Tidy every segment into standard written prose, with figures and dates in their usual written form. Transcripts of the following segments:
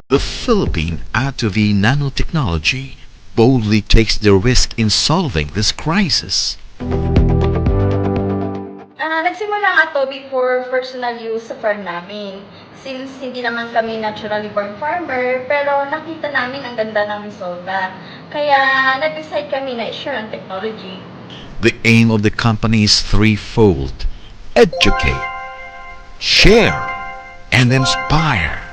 The Philippine Atovi Nanotechnology boldly takes the risk in solving this crisis. Nagsimula ang Atobi for personal use sa farm namin. Since hindi naman kami naturally born farmer, pero nakita namin ang ganda ng resulta. Kaya nag-decide kami na i-share ang technology. The aim of the company is threefold: educate, share, and inspire.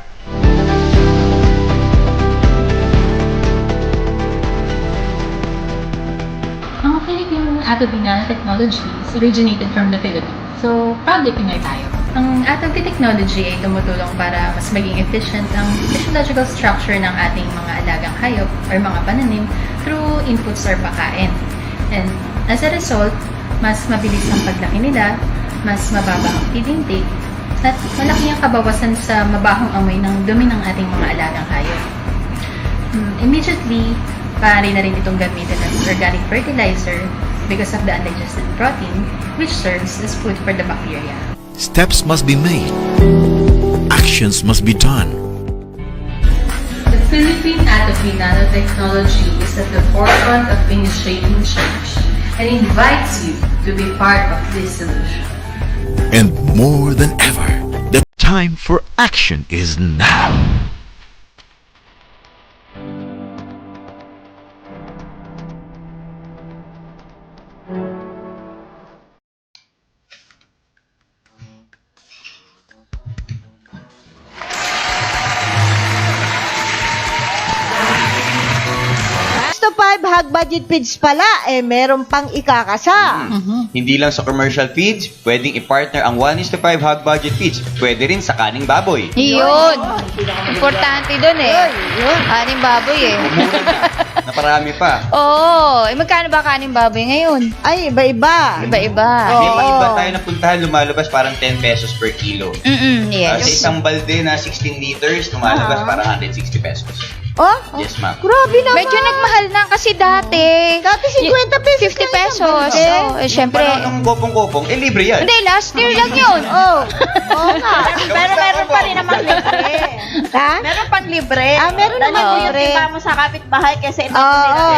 Ang Philippine Atobi Nanotechnologies originated from the Philippines. So, proudly Pinoy tayo. Ang Atobi technology ay tumutulong para mas maging efficient ang physiological structure ng ating mga alagang hayop or mga pananim through inputs or pagkain. And as a result, mas mabilis ang paglaki nila, mas mababa ang feed intake, at malaki ang kabawasan sa mabahong amoy ng dumi ng ating mga alagang hayop. Immediately, maaari na rin itong gamitin as organic fertilizer because of the undigested protein, which serves as food for the bacteria. Steps must be made. Actions must be done. The Philippine Atobi Nanotechnology is at the forefront of initiating change and invites you to be part of this solution. And more than ever, the time for action is now. Gusto 5 hog budget feeds pala, meron pang ikakasa. Hindi lang sa commercial feeds, pwedeng i-partner ang 1:5 hog budget feeds. Pwede rin sa kaning baboy. Yun. Importante dun eh. Kaning baboy eh. Mura na parami pa. Oo. Magkano ba kaning baboy ngayon? Ay, iba-iba. Iba-iba. May Oo. mga iba tayo napuntahan, lumalabas parang 10 pesos per kilo. Sa Yes. isang balde na 16 liters, lumalabas parang 160 pesos. Oh? Yes, ma'am. Grabe naman. Medyo nagmahal na kasi dati. Dati 50 pesos. 50 pesos. balde. Oo, eh, syempre. Parang ng kopong-kopong, libre yan. Hindi, last year lang yun. Oh. Oo nga. Pero meron pa rin naman libre. Ha? Meron pang libre. Meron naman Dahil libre. yung tiba mo sa kapitbahay kasi ito Oo.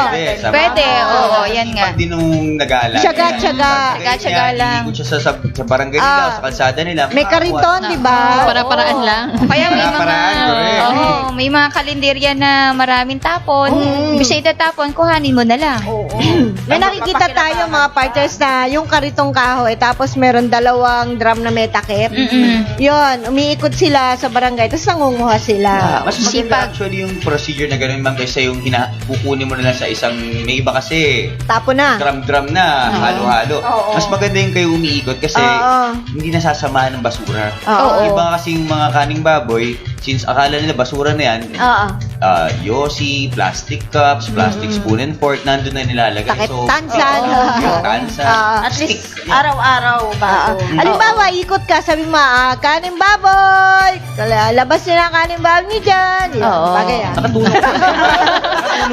Pwede, oo, yan nga. Pag din nung nag-aalala. Tiyaga-tiyaga. Tiyaga-tiyaga lang. Iikot siya sa barangay nila, sa kalsada nila. May kariton, di ba? Para-paraan lang. Kaya may mga, Para-paraan, correct. may mga kalenderya na maraming tapon. Bisa itatapon, kuhanin mo na lang. May nakikita tayo mga partners na yung karitong kahoy tapos meron 2 drum na may takip. Yun, umiikot sila sa barangay tapos nangunguha sila. Mas maganda Sipag. actually yung procedure na gano'n ma'am kaysa yung kukunin mo na lang sa isang, may iba kasi Tapo na. drum na, halo-halo. Mas maganda yung kayo umiikot kasi Oo. hindi nasasamahan ng basura. Oo. Iba kasing mga kaning baboy, since akala nila basura na yan, Oo. yosi, plastic cups, plastic spoon and fork, nandun na nilalagay. Takip tansan. yung tansan, Ah, At stick. least araw-araw bago. Halimbawa, ikot ka, sabi mo, kanin baboy, labas nila ang kanin baboy niyo dyan. Yun, Oo. bagay yan. Nakatulong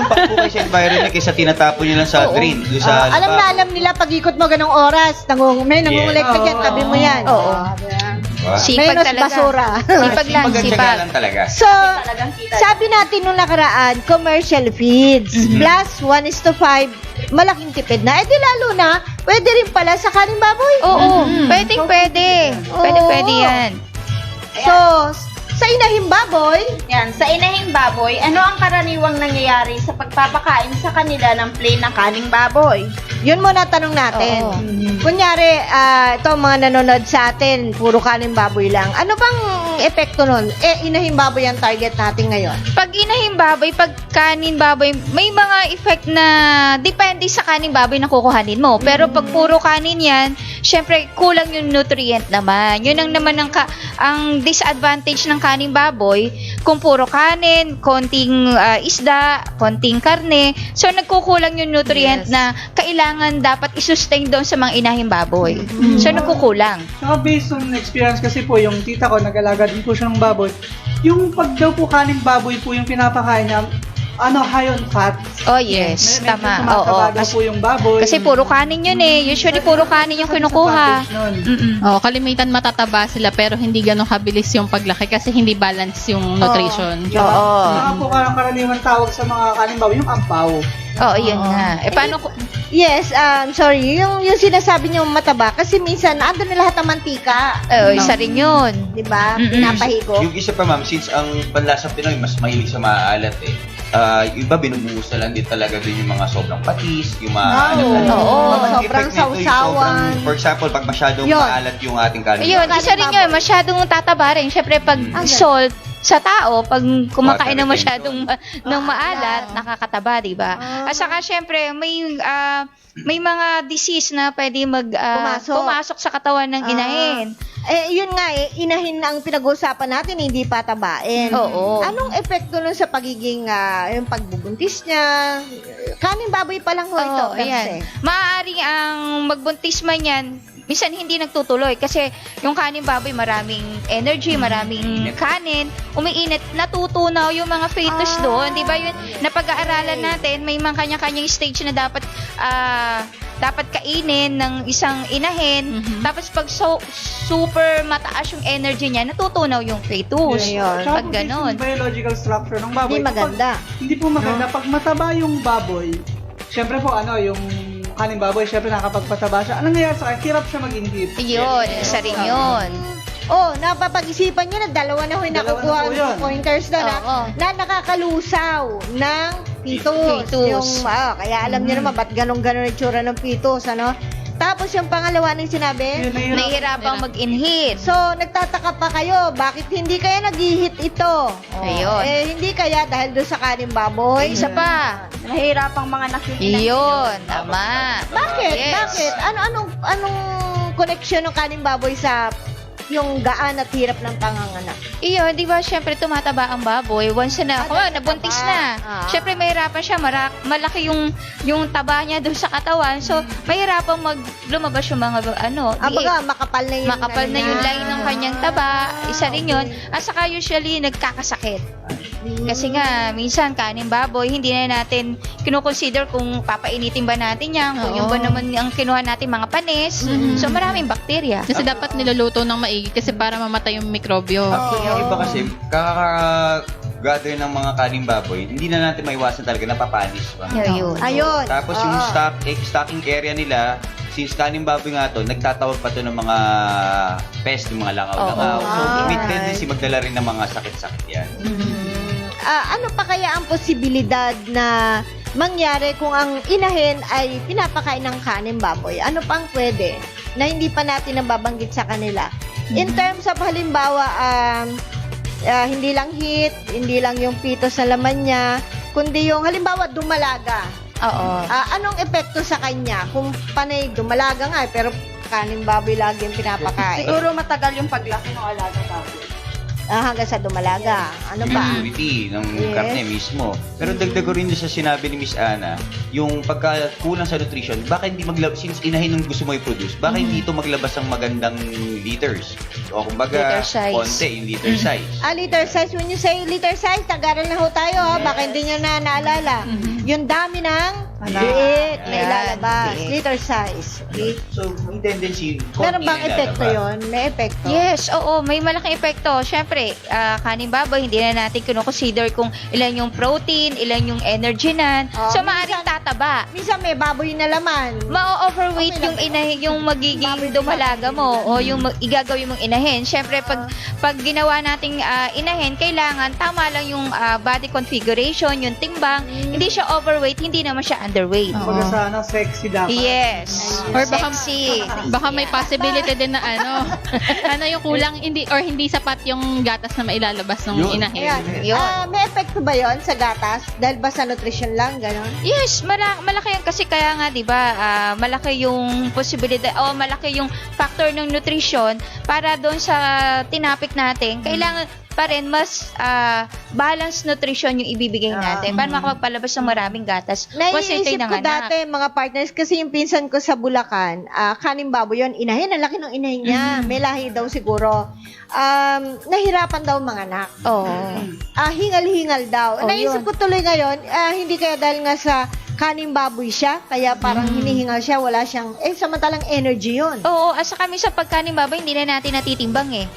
pa po kayo sa environment kaysa tinatapon nyo lang sa drain. Doon sa Alam na alam nila pag ikot mo ganong oras, may nangungulekta dyan, tabi mo yan. Oo. Sipag Menos talaga. basura. Sipag lang, Magandang sipag. lang talaga. So, sabi natin nung nakaraan, commercial feeds, plus 1:5, malaking tipid na. Di lalo na, pwede rin pala sa kanin baboy. Oo. Pwedeng pwede. Pwede yan. So, sa inahing baboy, Yan, sa inahing baboy, ano ang karaniwang nangyayari sa pagpapakain sa kanila ng plain na kaning baboy? yun muna tanong natin. Oo. Kunyari, ito mga nanonood sa atin, puro kanin baboy lang. Ano bang epekto nun? Inahing baboy ang target natin ngayon. Pag inahing baboy, pag kanin baboy, may mga effect na depende sa kanin baboy na kukuhanin mo. Pero pag puro kanin yan, syempre kulang yung nutrient naman. Yun ang naman ang disadvantage ng kanin baboy. Kung puro kanin, konting isda, konting karne, so nagkukulang yung nutrient na kailangan dapat isustain doon sa mga inahing baboy. So nagkukulang. Saka based on experience kasi po, yung tita ko, nag-alaga din po siya ng baboy. Yung pag daw po kaning baboy po yung pinapakain niya, high on fat. Oh, yes. Medyo Tama. tumataba Oo. daw po yung baboy. Kasi puro kanin yun eh. Usually, puro kanin yung kinukuha. Kalimitan matataba sila pero hindi ganun kabilis yung paglaki kasi hindi balance yung nutrition. Oo. Saka po karaniwan tawag sa mga kanin baboy, yung ampaw. Oo, yun nga. Eh, paano ko... Yes, sorry, yung sinasabi niyo mataba kasi minsan andun na lahat ng mantika, isa rin yun. 'di ba? Mm-mm. Pinapahigo. Yung isa pa ma'am, since ang panlasa Pinoy mas mahilig sa maaalat yung iba binubuhos na lang din talaga din yung mga sobrang patis, yung maalat. Oo. Sobrang sausawan. For example, pag masyadong Yun. maalat yung ating kanin. Ayun, isa rin yun. Masyadong tataba rin. Siyempre, pag salt, sa tao, pag kumakain ng masyadong ng maalat, nakakataba, di ba? At saka, syempre, may mga disease na pwede pumasok sa katawan ng inahin. Yun nga inahin na ang pinag-uusapan natin, hindi patabain. Oo. Anong epekto nun sa pagiging, yung pagbubuntis niya? Kanin baboy pa lang ho ito. Oo, ayan. Maaaring ang magbuntis man yan, minsan hindi nagtutuloy kasi yung kanin baboy maraming energy, maraming kanin, umiinit, natutunaw yung mga fetus doon, di ba yun? Napag-aaralan natin, may mga kanya-kanyang stage na dapat kainin ng isang inahin, tapos pag super mataas yung energy niya, natutunaw yung fetus. Yun. Tsaka Pag po, ganon. yung biological structure ng baboy. Hindi maganda. Hindi po maganda. Pag mataba yung baboy, syempre po yung kaning baboy, syempre nakapagpataba siya. Anong nangyayari sa kanya? Hirap siya mag-inhibit. Yun, isa rin yun. Napapag-isipan niyo na dalawa na ho yung Dalawa nakukuha na po yun. ng pointers na, Oo. na nakakalusaw ng fetus. Fetus. Yung, kaya alam niyo naman, ba't ganun-ganun yung tsura ng fetus, ano? Tapos yung pangalawa ng sinabi, Yun, Nahihirapang mag-inhit. so nagtataka pa kayo, bakit hindi kaya nag-hit ito? Ayun. Hindi kaya dahil doon sa kanin baboy? Isa pa. Nahihirapang mga nakikinig. Yun, tama. Bakit? Yes. Bakit? Anong connection ng kanin baboy sa yung gaan at hirap ng panganganak? Iyon, di ba, syempre tumataba ang baboy. Once na, nabuntis na. Syempre, mahirapan siya. Malaki yung taba niya doon sa katawan. So, mahirapan lumabas yung mga, Makapal na yung makapal na yung line ng kanyang taba. Isa rin yun. At saka usually, nagkakasakit. Kasi nga, minsan, kanin baboy, hindi na natin kinukonsider kung papainitin ba natin yan, kung yung ba naman ang kinuha natin mga panis. So, maraming bakterya. Kasi dapat niluluto ng maigi kasi para mamatay yung mikrobyo. Actually, yung iba kasi, gather ng mga kaning baboy, hindi na natin maiwasan talaga, napapanis pa. Yun. Ayun. Tapos yung stocking area nila, since kaning baboy nga to, nagtatawag pa to ng mga pest, yung mga langaw-langaw. So, may tendency magdala rin ng mga sakit-sakit yan. Ano pa kaya ang posibilidad na mangyari kung ang inahin ay pinapakain ng kanin baboy? Ano pang pwede na hindi pa natin nababanggit sa kanila? In terms of halimbawa, hindi lang heat, hindi lang yung fetus na laman niya, kundi yung halimbawa dumalaga. Oo. Anong epekto sa kanya? Kung panay dumalaga nga, pero kanin baboy lagi yung pinapakain. Siguro matagal yung paglaki ng alaga baboy. Hanggang sa dumalaga. Ano ba? Purity ng Yes. karne mismo. Pero dagdag ko rin doon sa sinabi ni Miss Ana, yung pagka kulang sa nutrition, baka hindi since inahin ng gusto mo i-produce, baka hindi ito maglabas ng magandang liters. O kumbaga, Liter size. konti yung liter size. Liter size. When you say liter size, tagaran na ho tayo. Baka hindi nyo na naalala. Yung dami ng liit na Ayan, ilalabas. liit. Liter size. Okay? So, may tendency, Meron konti bang na epekto ilalabas. yon? May epekto? Yes, oo, may malaking epekto. Siyempre, kanin baboy, hindi na natin kinoconsider kung ilan yung protein, ilan yung energy nan. So, maaaring tataba. Minsan may baboy na laman. Ma-overweight Okay yung lang. yung magiging dumalaga mo o yung igagawin mong inahin. Siyempre, pag ginawa nating inahin, kailangan tama lang yung body configuration, yung timbang. Hindi siya overweight, hindi naman siya underweight. Kumbaga sa sexy dapat. Yes. Or baka- Sexy. Baka may possibility din na yung kulang hindi sapat yung gatas na mailalabas ng Yun. inahin. Ayan. Yun. May epekto ba yon sa gatas? Dahil ba sa nutrition lang, gano'n? Yes, malaki yan kasi kaya nga 'di ba, malaki yung posibilidad o malaki yung factor ng nutrition para doon sa tinapik natin. Kailangan pa rin mas balanced nutrition yung ibibigay natin para makapagpalabas ng maraming gatas. Naiisip ng ko anak. dati, mga partners, kasi yung pinsan ko sa Bulacan, kaning baboy yun, inahin, ang laki ng inahin niya. May lahi daw siguro. Nahirapan daw mga anak. Oo. Hingal-hingal daw. Oh, Naisip yun. ko tuloy ngayon, hindi kaya dahil nga sa kaning baboy siya, kaya parang hinihingal siya, wala siyang, samantalang energy yun. Oo, asa kami sa pagkanin baboy, hindi na natin natitimbang eh.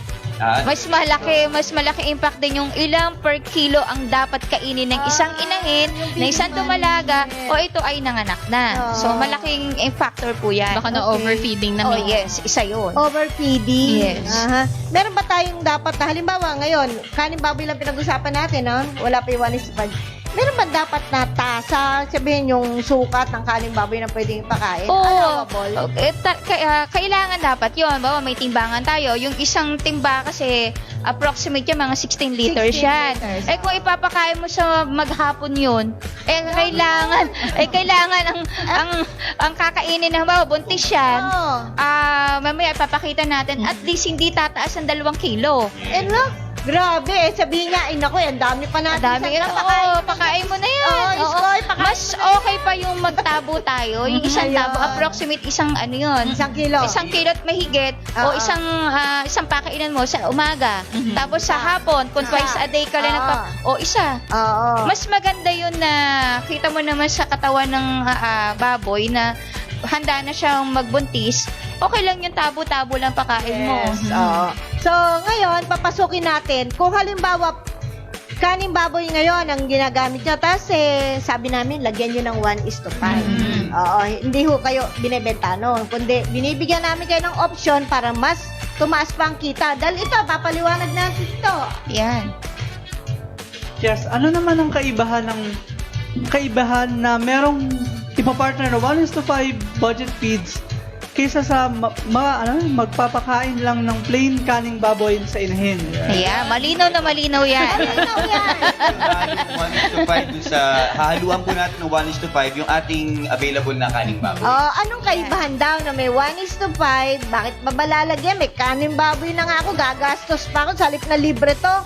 Mas malaki impact din yung ilang per kilo ang dapat kainin ng isang inahin na isang dumalaga o ito ay nanganak na. So malaking factor po yan. Baka na overfeeding na Oh may yes, isa yun. Overfeeding. Yes. Aha. Meron ba tayong dapat, halimbawa ngayon, kaning baboy lang pinag-usapan natin, no? Wala pa yung 1:5. Meron ba dapat na tasa, sabihin yung sukat ng kaning baboy na pwedeng ipakain? Oo. Allowable? Kailangan dapat yun. Bawa may timbangan tayo. Yung isang timba kasi approximate yan, mga 16 liters 16 yan. liters, Kung ipapakain mo sa maghapon yun, kailangan ang kakainin na bawa buntis yan. Mamaya ipapakita natin at least hindi tataas ng 2 kilo. Grabe, sabihin niya, naku, ang dami pa natin. Dami yun. Oo, pakain mo na yan. Oo, Iskoy, pakain Mas mo na yan. okay pa yung magtabo tayo. Yung isang Ayun. tabo, approximate isang ano yun. 1 kilo. 1 kilo at mahigit. Oo. O isang pakainan mo sa umaga. Tapos sa hapon, kung twice a day ka lang isa. Oo. Mas maganda yun na kita mo naman sa katawan ng baboy na handa na siyang magbuntis. Okay lang yung tabo-tabo lang pakain mo. Yes, oo. So, ngayon, papasukin natin. Kung halimbawa, kaning baboy ngayon ang ginagamit nyo, tapos sabi namin, lagyan nyo ng 1:5. Oo, hindi ho kayo binibenta, no? Kundi, binibigyan namin kayo ng option para mas tumaas pa ang kita. Dahil ito, papaliwanag natin ito. Yan. Yes, ano naman ang kaibahan na merong ipapartner na 1:5 budget feeds kaysa sa magpapakain lang ng plain kaning baboy sa inahin. Ayan, malinaw na malinaw yan. Malinaw yan. 1:5 dun sa hahaluan po natin ng 1:5 yung ating available na kaning baboy. Anong kaibahan daw na may 1:5? Bakit mabalalagyan? May kaning baboy na nga ako, gagastos pa ako, sa halip na libre to.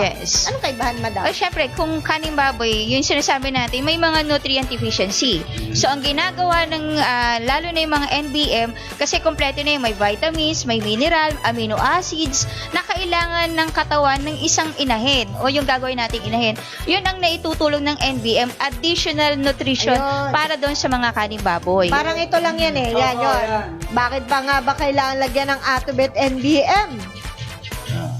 Yes. Anong kaibahan, madam? Syempre, kung kaning baboy, yung sinasabi natin, may mga nutrient deficiency. So, ang ginagawa ng, lalo na yung mga NBM, kasi kompleto na yung may vitamins, may mineral, amino acids, na kailangan ng katawan ng isang inahin, o yung gagawin nating inahin. Yun ang naitutulong ng NBM, additional nutrition Ayun. para doon sa mga kaning baboy. Parang ito lang yan eh. Yan, Oo, yun. yan. Bakit ba nga ba kailangan lagyan ng Atobet NBM?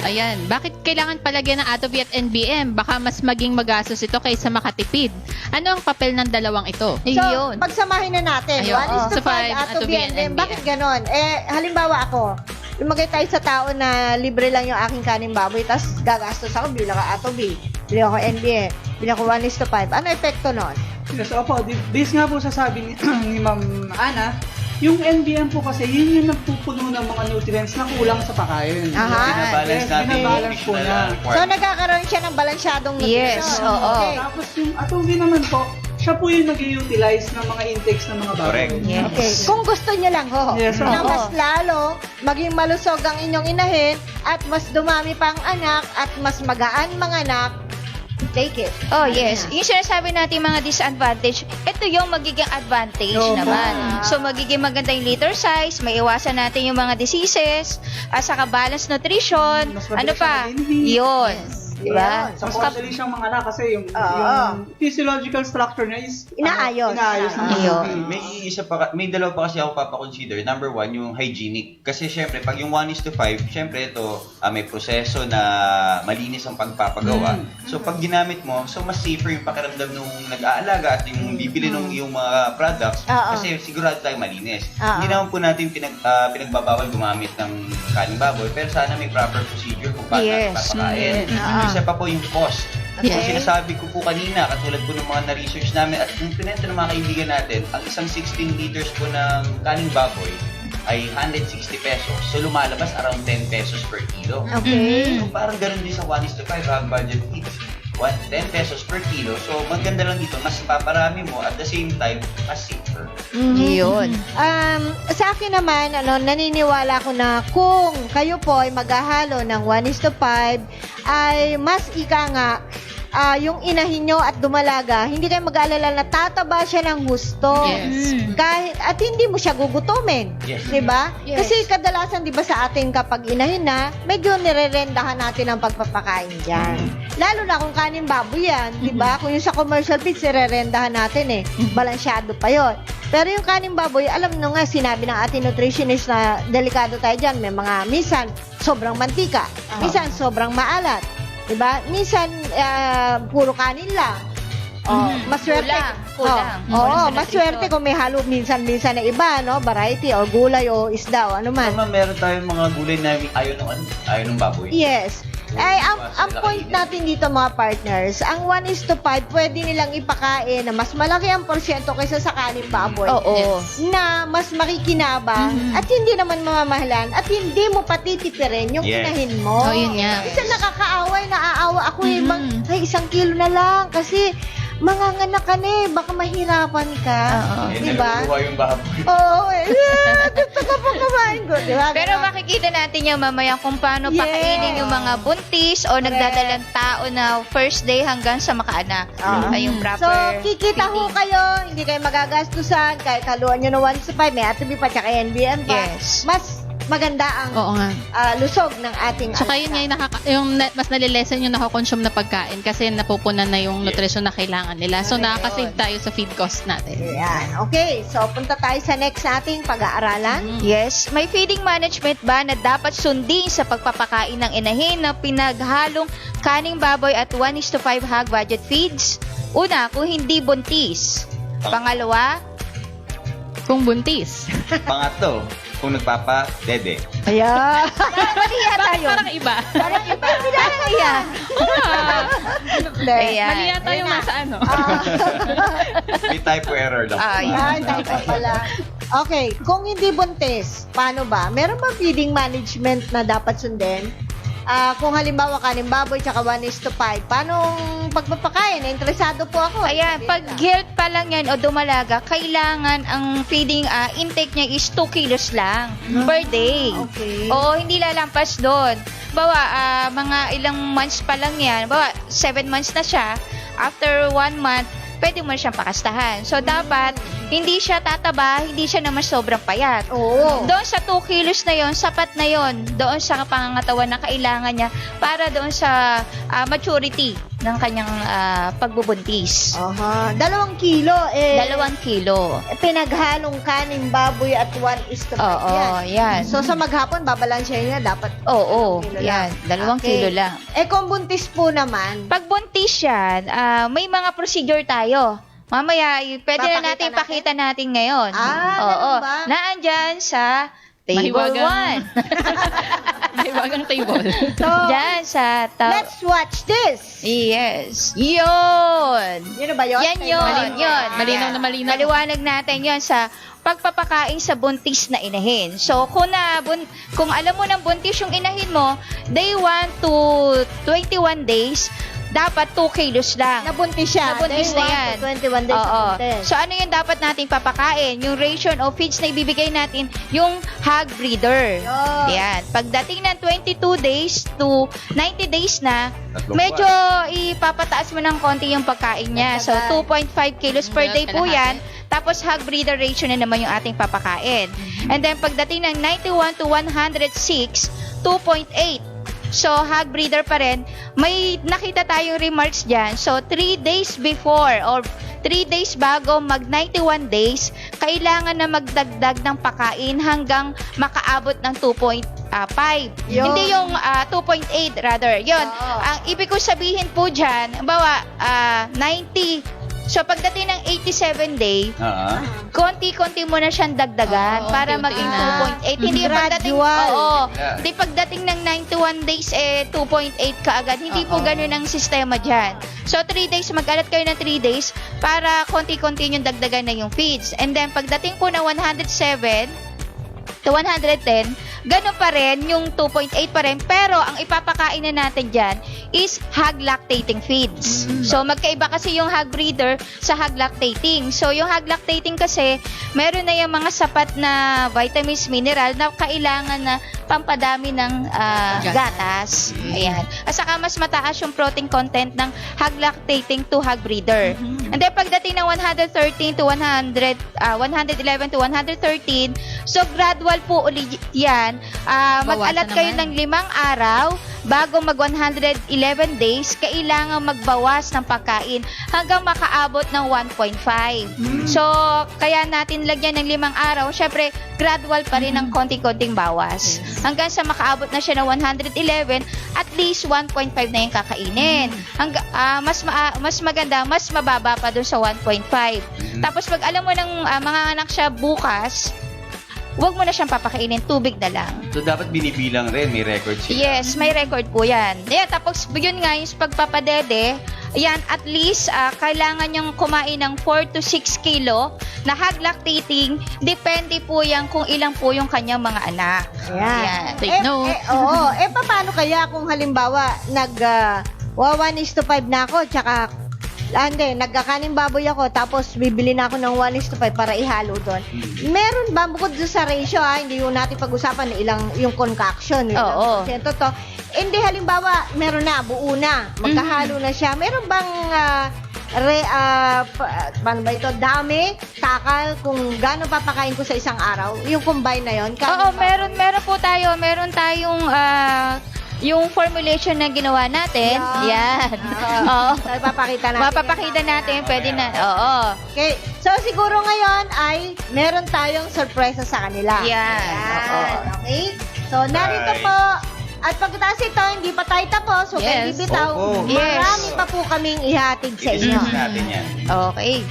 Ayan, bakit kailangan palagyan ng Atobet NBM? Baka mas maging magastos ito kaysa makatipid. Ano ang papel ng dalawang ito? So, Yun. pagsamahin na natin. Ayun. 1:5 So, 5 Atobet NBM. NBM. Bakit ganon? Halimbawa ako, lumagay tayo sa tao na libre lang yung aking kaning baboy, tapos gagastos ako, bili ako Atobet, bili ako NBM, bili ako 1:5. Ano epekto nun? Yes, opo. This nga po sasabi ni Ma'am Ana, yung NBM po kasi, yun yung nagpupuno ng mga nutrients na kulang sa pakain. Aha. Binabalance Yes, natin yung binabalance po nutritional na. So, requirement. nagkakaroon siya ng balansyadong nutrition. Yes, oo. Okay. Tapos yung Atobet naman po, siya po yung nag-utilize ng mga intakes ng mga baboy. Correct. Yes. Okay, kung gusto niyo lang ho, Yes, na oo. mas lalo maging malusog ang inyong inahin at mas dumami pa ang anak at mas magaan mga anak, take it. Oh, yes. Yung sinasabi natin mga disadvantage, ito yung magiging advantage Oo. naman. So, magiging maganda yung litter size, may iwasan natin yung mga diseases, at saka balanced nutrition, Mas ano mabilis pa? ang malinhi. Yun. Diba? Sa actually siyang mga anak kasi yung physiological structure niya is Inaayos. inaayos ng Ayun. May dalawa pa kasi ako papakonsider. Number 1, yung hygienic. Kasi syempre, pag yung 1:5, syempre ito, may proseso na malinis ang pagpapagawa. So, pag ginamit mo, so mas safer yung pakiramdam nung nag-aalaga at yung bibili nung yung mga products. Oo. Kasi sigurado tayo malinis. Oo. Hindi naman po natin pinagbabawal gumamit ng kaning baboy, pero sana may proper procedure kung paano Yes. natin papakain. Isa pa po yung cost. Okay. Yung sinasabi ko po kanina, katulad po ng mga na-research namin at yung pinento ng mga kaibigan natin, ang isang 16 liters po ng kaning baboy ay 160 pesos. So lumalabas around 10 pesos per kilo. Okay. So parang ganun din sa 1:5 budget feeds. 10 pesos per kilo. So, maganda lang dito, mas paparami mo at the same time, mas safer. Yun. Sa akin naman, naniniwala ko na kung kayo po ay maghahalo ng 1:5, ay mas ika nga, yung inahin nyo at dumalaga, hindi kayo mag-aalala na tataba siya ng husto. Yes. At hindi mo siya gugutumin. Yes. Diba? Yes. Kasi kadalasan, diba sa atin kapag inahin na, medyo nirerendahan natin ang pagpapakain dyan. Lalo na kung kanin baboy yan, diba? Kung yung sa commercial feeds, nirerendahan natin balansyado pa yon. Pero yung kanin baboy, alam nyo nga, sinabi ng ating nutritionist na delikado tayo dyan. May mga, minsan, sobrang mantika. Minsan, sobrang maalat. Diba? Minsan, puro kanin lang. Maswerte. Kulang. Oo, maswerte kung may halo minsan na iba, no? Variety or gulay o isda o ano man. Ma'am, meron tayong mga gulay na ayaw ng baboy. Yes. Ay, ang point natin dito mga partners, ang 1:5, pwede nilang ipakain na mas malaki ang porsyento kaysa sa kanin baboy. Oo. Na mas makikinabang at hindi naman mamamahalan at hindi mo patitipirin yung Yes. inahin mo. Oh, yun nga. Isa nakakaaway, naaawa ako ay 1 kilo na lang kasi manganganak ka na baka mahirapan ka. Diba? Naluluwa yung baboy. Oo, gusto ko po kumain ko. Diba? Pero makikita natin yung mamaya kung paano Yes. pakainin yung mga buntis o nagdadalang tao na first day hanggang sa makaanak. Ay, yung So, proper kikita ho feeding. kayo, hindi kayo magagastusan, kahit haluan nyo na 1:5, may ATB pa, tsaka NBM pa. Yes. Mas maganda ang Oo nga. lusog ng ating Tsaka yun nga yung mas nalilesen yung nakakonsume na pagkain kasi napupunan na yung nutrisyon na kailangan nila. So, nakaka-save tayo sa feed cost natin. Ayan. Okay, so punta tayo sa next nating pag-aaralan. Yes, may feeding management ba na dapat sundin sa pagpapakain ng inahin na pinaghalong kaning baboy at 1:5 hog budget feeds? Una, kung hindi buntis. Pangalawa, Kung buntis. Pangatlo, kung nagpapa-dede. Ayan. mali yata yun. Parang iba. Parang iba. Parang iya. Ayan. Mali yata yung nasa ano. May typo error lang. Ay, tayo pala. Okay, kung hindi buntis, paano ba? Meron ba feeding management na dapat sundin? Kung halimbawa kanin baboy tsaka 1:5, paano pagpapakain? Interesado po ako. Ayan, pag guilt pa lang yan o dumalaga, kailangan ang feeding intake niya is 2 kilos lang per day. Okay. Oo, hindi lalampas doon. Bawa, mga ilang months pa lang yan. Bawa, 7 months na siya. After 1 month, pwede mo na siyang pakastahan. So, dapat, hindi siya tataba, hindi siya naman sobrang payat. Oo. Doon sa 2 kilos na yon, sapat na yon doon sa pangangatawan na kailangan niya para doon sa maturity ng kanyang pagbubuntis. 2 kilo 2 kilo. pinaghalong kanin baboy at 1:5 Oo, yan. So sa maghapon babalansyahin niya dapat Oo, 2 kilo yan. lang. 2 kilo lang. Kung buntis po naman, Pag buntis yan, may mga procedure tayo. Mamaya, pwede na natin Papakita pakita natin ngayon. ganun ba? Naandyan sa table 1. Mahiwagang table. So, Diyan sa let's watch this. Yes. Yun. Yun na ba yun? Yan yun. Yun. Malinaw na malinaw. Maliwanag natin yun sa pagpapakain sa buntis na inahin. So, kung alam mo ng buntis yung inahin mo, day 1 to 21 days, dapat 2 kilos lang. Nabuntis siya. Nabuntis na Day 1 yan. to 21 days Oo. nabuntis. So, ano yung dapat nating papakain? Yung ration of feeds na ibibigay natin, yung hog breeder. Yun. Yan. Pagdating ng 22 days to 90 days na, Tatlong medyo ipapataas mo ng konti yung pagkain niya. So, 2.5 kilos per day po yan. Tapos, hog breeder ratio na naman yung ating papakain. And then, pagdating ng 91 to 106, 2.8. So, hog breeder pa rin. May nakita tayong remarks dyan. So, 3 days before or 3 days bago mag 91 days, kailangan na magdagdag ng pakain hanggang makaabot ng 2.5. Yun. Hindi yung 2.8 rather. Yun. Oo. Ang ibig ko sabihin po dyan, bawa 90. So, pagdating ng 87 day, konti-konti mo na siyang dagdagan Oo, para unti-unti maging na. 2.8. Hindi yung pagdating, Gradual. oo. Yeah. Hindi pagdating ng 91 days, 2.8 ka agad. Hindi po ganun ang sistema dyan. So, 3 days, mag-alat kayo ng 3 days para konti-konti yung dagdagan na yung feeds. And then, pagdating po ng 107 to to 110, ganun pa rin, yung 2.8 pa rin, pero ang ipapakain na natin dyan is hog lactating feeds. So, magkaiba kasi yung hog breeder sa hog lactating. So, yung hog lactating kasi, meron na yung mga sapat na vitamins, mineral na kailangan na pampadami ng gatas. Ayan. At saka mas mataas yung protein content ng hog lactating to hog breeder. And then, pagdating ng 113 to 111 to 113, so gradual po ulit yan. Mag-alat kayo ng 5 araw bago mag 111 days, kailangan magbawas ng pagkain hanggang makaabot ng 1.5. So, kaya natin lagyan ng 5 araw, syempre, gradual pa rin ang konting-konting bawas. Hanggang sa makaabot na siya ng 111, at least 1.5 na yung kakainin. Mas maganda, mas mababa pa dun sa 1.5. Tapos, pag alam mo ng mga anak siya bukas, huwag mo na siyang papakainin, tubig na lang. So, dapat binibilang rin, may record sila. Yes, may record po yan. Yeah, tapos yun nga, yung pagpapadede, yan, at least, kailangan niyang kumain ng 4 to 6 kilo na hog lactating. Depende po yan kung ilang po yung kanyang mga anak. Ayan. Take note. Oo. Paano kaya kung halimbawa, 1:5 na ako, tsaka nagkakaning baboy ako, tapos bibili na ako ng 1:5 para ihalo doon. Meron ba, bukod sa ratio, hindi yung natin pag-usapan yung concoction, yung Oo. porsyento to. Hindi, halimbawa, meron na, buo na, magkahalo na siya. Meron bang, paano ba ito, dami, takal, kung gaano papakain ko sa isang araw? Yung combine na yon. Oo, meron po tayo. Meron tayong yung formulation na ginawa natin. Yan. Oo. Mapapakita natin. Mapapakita natin, pwede na. Oo. Okay. So, siguro ngayon ay meron tayong sorpresa sa kanila. Yan. Oo. Okay? So, narito po. At pagkatapos ito, hindi pa tayo tapos. So, Yes. hindi bitaw. Opo. Yes. Marami pa po kaming ihatid sa inyo. I-discuss natin yan. Okay.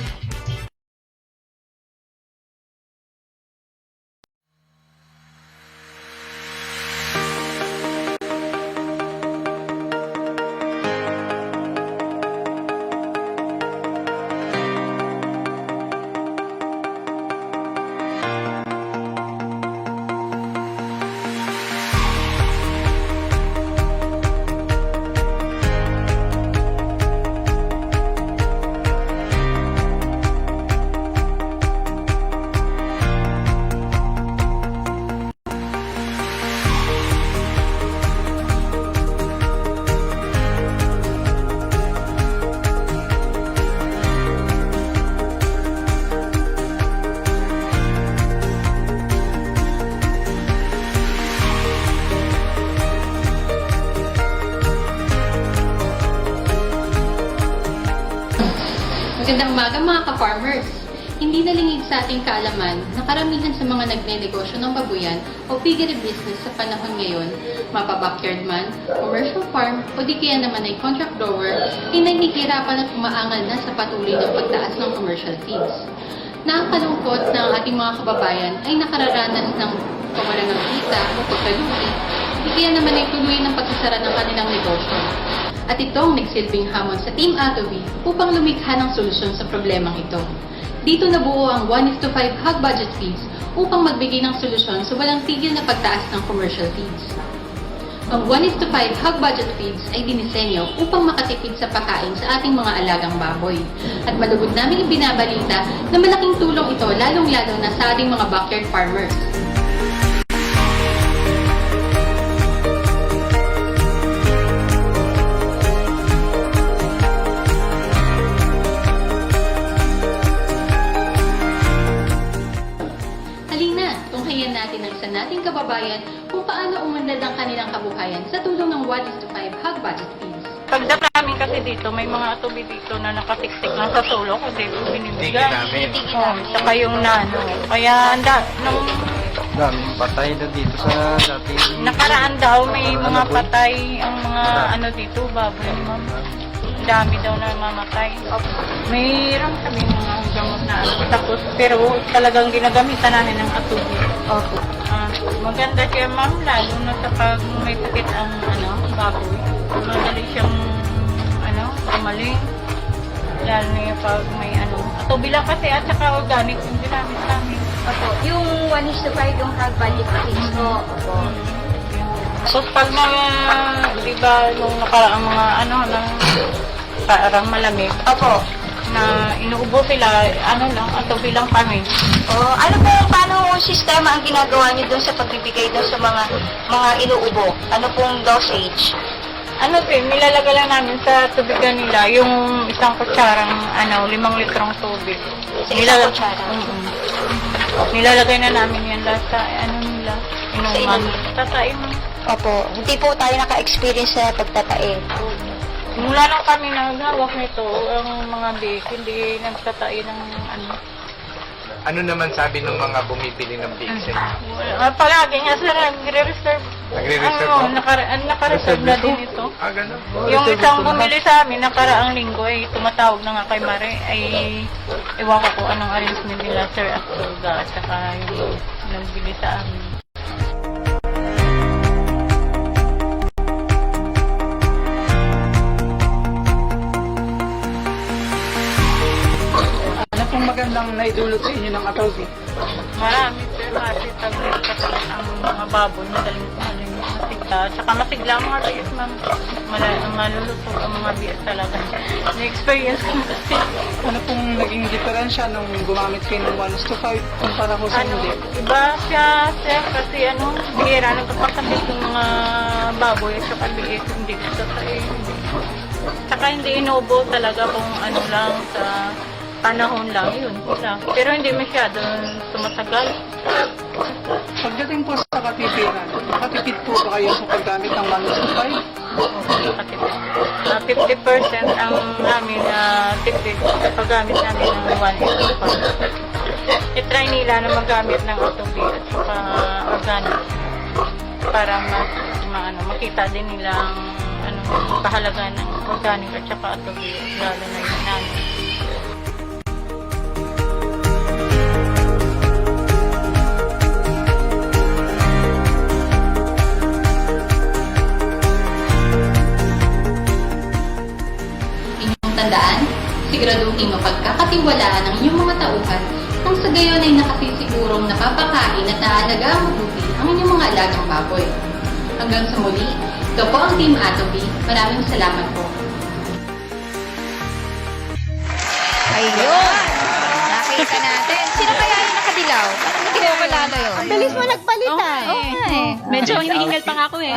Magandang umaga mga ka-farmers! Hindi nalingig sa ating kaalaman na karamihan sa mga nagne-negosyo ng babuyan o piggery business sa panahon ngayon, mapa-backyard man, commercial farm o di kaya naman ay contract grower, ay nahihirapan at umaangal na sa patuloy ng pagtaas ng commercial fees. Nakakalungkot na ang ating mga kababayan ay nakararanas ng kawalan ng kita o pagkalugi, di kaya naman ay tuloy ng pagsasara ng kanilang negosyo. At ito ang nagsilbing hamon sa Team Atobi upang lumikha ng solusyon sa problemang ito. Dito nabuo ang 1:5 hog budget fees upang magbigay ng solusyon sa walang tigil na pagtaas ng commercial fees. Ang 1:5 hog budget fees ay dinisenyo upang makatipid sa pagkain sa ating mga alagang baboy. At malugod namin ibinabalita na malaking tulong ito lalong-lalo na sa ating mga backyard farmers. Tunghayan natin ang isa nating kababayan kung paano umunlad ang kanilang kabuhayan sa tulong ng 1:5 hog budget fees. Pagdating namin kasi dito, may mga atubi dito na nakatiksik lang sa solo kasi binibigay. Saka yung nano. Kaya nung daming patay na dito sa dati. nakaraan daw, may mga patay ang mga ano dito, baboy, ma'am. Dami daw na mamatay. Mayroon kami mga gamot na ano. Tapos, pero talagang ginagamitan namin ng atubi. Opo. Maganda siya, ma'am, lalo na sa pag may sakit ang baboy. Madali siyang gumaling. Lalo na yung pag may atubi lang kasi at saka organic yung ginamit namin. Opo, yung 1:5 yung hard budget package ko. Opo. Tapos pag mga, di ba, nung nakaraang mga parang malamig, Opo. na inuubo sila, lang, atobi lang kami. Ano po, paano sistema ang ginagawa niyo doon sa pagbibigay doon sa mga inuubo? Ano pong dosage? Nilalagay lang namin sa tubigan nila yung isang kutsarang, 5 litrong tubig. Sa isang kutsara? Nilalagay na namin yan lahat sa, nila, inuman. Tatain mo. Opo, hindi po tayo naka-experience sa pagtatae. Mula nang kami naghawak nito, ang mga bake, hindi nagtatain ng Ano naman sabi ng mga bumibili ng bake sa inyo? Palagi nga sila nagre-reserve. Nagre-reserve po? Naka-reserve na din ito. Ganun. Yung isang bumili sa amin, nakaraang linggo, ay tumatawag na nga kay Mare, ay iwan ko kung anong arrangement nila, Sir Astorga, at saka yung nagbili sa amin. Ano pong magandang naidulot sa inyo ng Atobi? Marami, sir, tablet kasi ang mga baboy, madaling masigla. Tsaka masigla ang mga bias, ma'am. Maluluto ang mga bias talaga. Na-experience ko kasi. Ano pong naging diferensya nung gumamit kayo ng 1:5 kumpara ko sa hindi? Iba siya, sir, kasi bihira nagpapakabit yung mga baboy at saka biis, hindi gusto sa Tsaka hindi inubo talaga kung lang sa panahon lang, yun lang. Pero hindi masyado tumatagal. Pagdating po sa katipiran, nakatipid po ba kayo sa paggamit ng 1:5? Nakatipid. 50% ang namin tipid sa paggamit namin ng 1:5. I-try nila na magamit ng atobi at saka organic para makita din nila ang kahalaga ng organic at saka atobi, lalo na yung namin. Tandaan, siguraduhin mapagkakatiwalaan ang inyong mga tauhan kung sa gayon ay nakasisigurong napapakain at naalagaan mabuti ang inyong mga alagang baboy. Hanggang sa muli, ito po ang Team Atobi. Maraming salamat po. Ayun! Nakita natin. Sino kaya yung nakadilaw? Parang hindi ko kalala yun. Ang bilis mo nagpalitan. Oo nga eh. Medyo hinihingal pa nga ako eh.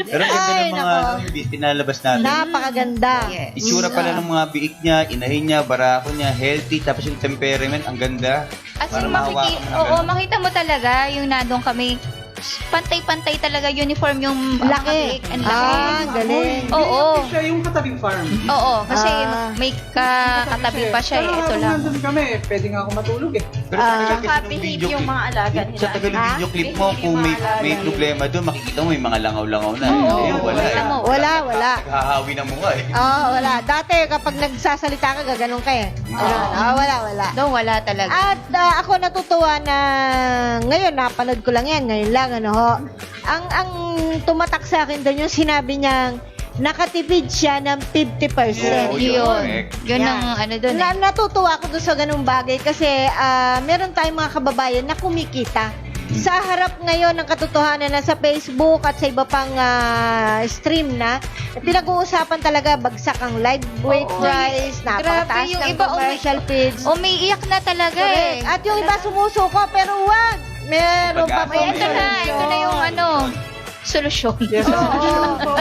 Pero ang ganda Ay, ng mga nako. pinalabas natin. Napakaganda. Yes. Itsura pala ng mga biik niya, inahin niya, barako niya, healthy, tapos yung temperament, ang ganda. As Para in, mahawakan mo ng oo, ganun. makita mo talaga yung nandun kami. Pantay-pantay talaga uniform yung mga Laki. biik. Ang laki. Galing. Oo. Siya yung katabing farm. Oo, kasi Ah. may katabi pa siya eh. Ito Pero lang. nandun kami, pwede nga ako matulog eh. Pero sa tagal kasi happy ng hip video yung clip, mga alaga nila. sa tagal ng Ha? video clip mo, kung may problema doon, makikita mo may mga langaw-langaw na. Oo, Wala kita eh. mo. Wala. Naghahawi ng mukha eh. Wala. Dati kapag nagsasalita ka, gaganon ka eh. Wala. No, wala talaga. At ako natutuwa na ngayon, napanood ko lang yan, ngayon lang, ho. Ang tumatak sa akin doon yung sinabi niyang nakatipid siya ng 50%. Oo, Yun. correct. Yun Yan. ang doon eh. Natutuwa ako doon sa ganung bagay kasi meron tayong mga kababayan na kumikita. Sa harap ngayon ng katotohanan na sa Facebook at sa iba pang stream na, pinag-uusapan talaga bagsak ang live weight price, napakataas yung ng iba, commercial feeds. Umiiyak na talaga Correct. eh. At yung iba sumusuko, pero wag! Meron pa Pag-asa. Ay, ito na yung solusyon. Yes, so,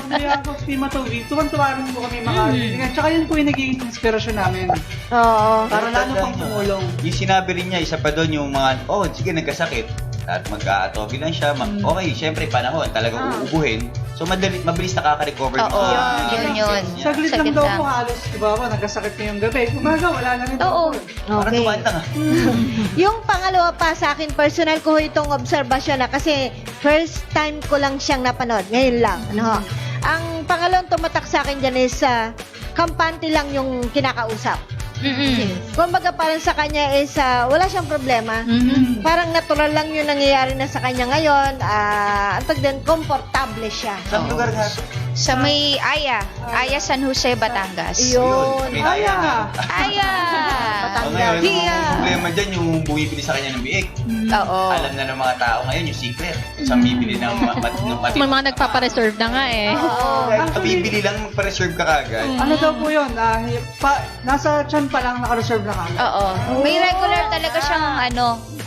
umiyak ako sa Team Atobi. Tuwan-tuwa rin po kami makakalitingan. Tsaka yun po yung naging inspirasyon namin. Oo. Para lalo Tandaan pang nyo, tumulong. Yung sinabi rin niya, isa pa doon yung mga, sige, nagkasakit. At mag-aatobi lang siya. Okay, syempre, panahon, talagang uubuhin. So, mabilis nakaka-recover. Oo, yun. Saglit lang Saglit daw lang. po halos, di ba, nagkasakit na yung gabi. Umaga, wala na rin. Oo. Parang Okay. tumantang ah. Yung pangalawa pa sa akin, personal ko itong obserbasyon na kasi first time ko lang siyang napanood. Ngayon lang. Ang pangalawang tumatak sa akin dyan is kampante lang yung kinakausap. Kumbaga parang sa kanya is wala siyang problema. Parang natural lang yung nangyayari na sa kanya ngayon. Ang tag din, komportable siya. Saan lugar nga? Sa may Aya San Jose, Batangas. Yun. May Aya. Aya! So ngayon, Hiya. yung problema dyan, yung bumibili sa kanya ng biik. Oo. Alam na ng mga tao ngayon yung secret. Saan bibili ng matibay. May mga nagpapareserve na nga eh. Bibili lang, magpa-reserve ka kagad. Ano daw po yun? Nasa tiyan pa lang naka-reserve na kami. Oo. May regular talaga siyang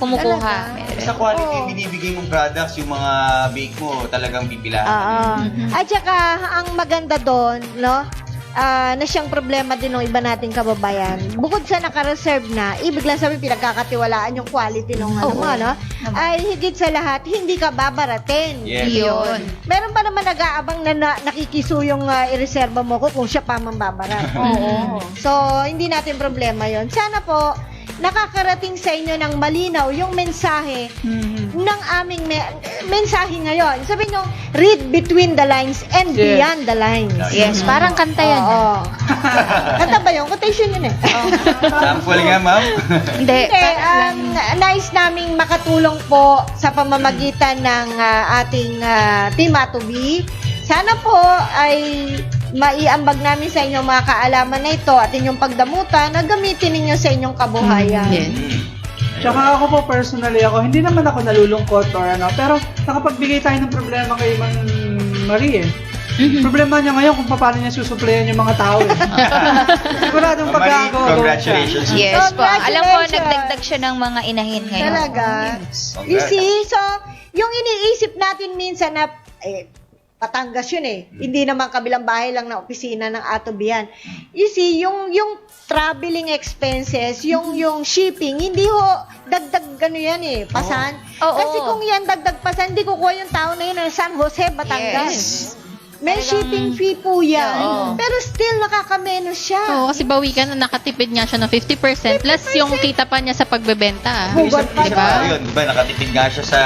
kumukuha. Sa quality yung binibigay mong products, yung mga bake mo, talagang pipilahan. At saka, ang maganda doon, no? Na siyang problema din ng iba nating kababayan. Bukod sa naka-reserve na, ibig lang sabihin pinagkakatiwalaan yung quality ng no? Ay higit sa lahat, hindi ka babaratin. Yes. Yun. Meron pa naman nag-aabang na nakikisu yung ireserba mo ko kung siya pa mambabarat. Oo. So, hindi natin problema yon. Sana po, nakakarating sa inyo ng malinaw yung mensahe ng aming mensahe ngayon. Sabihin nyo, read between the lines and beyond the lines. Yes, parang kanta yan. Oo. Kanta ba yun? Quotation yun eh. Sample nga, ma'am. Hindi. Hindi, nais naming makatulong po sa pamamagitan ng ating Team Atobi. Sana po ay maiambag namin sa inyong mga kaalaman na ito at inyong pagdamutan na gamitin ninyo sa inyong kabuhayan. Yes. Tsaka ako po, personally hindi naman ako nalulungkot or pero nakapagbigay tayo ng problema kay Mang Marie eh. Problema niya ngayon kung paano niya susuplayan yung mga tao eh. Siguradong Marie, pagkagawa. congratulations. Yes po. Alam ko, Congratulations. nagdagdag siya ng mga inahin ngayon. Talaga. You see? So, yung iniisip natin minsan na, Batangas yun eh. Hindi naman kabilang bahay lang na opisina ng Atobian. You see, yung traveling expenses, yung shipping, hindi ho dagdag yan eh, pasan. Oo. Kasi kung yan dagdag pasan, hindi kukuha yung tao na yun ng San Jose, Batangas. Yes. May shipping fee po yan. Oo. Pero still, nakakamenos siya. Oo, kasi bawikan na nakatipid nga siya ng 50% plus yung kita pa niya sa pagbebenta. Hugot pa Isa doon. pa yun, di ba, nakatipid nga siya sa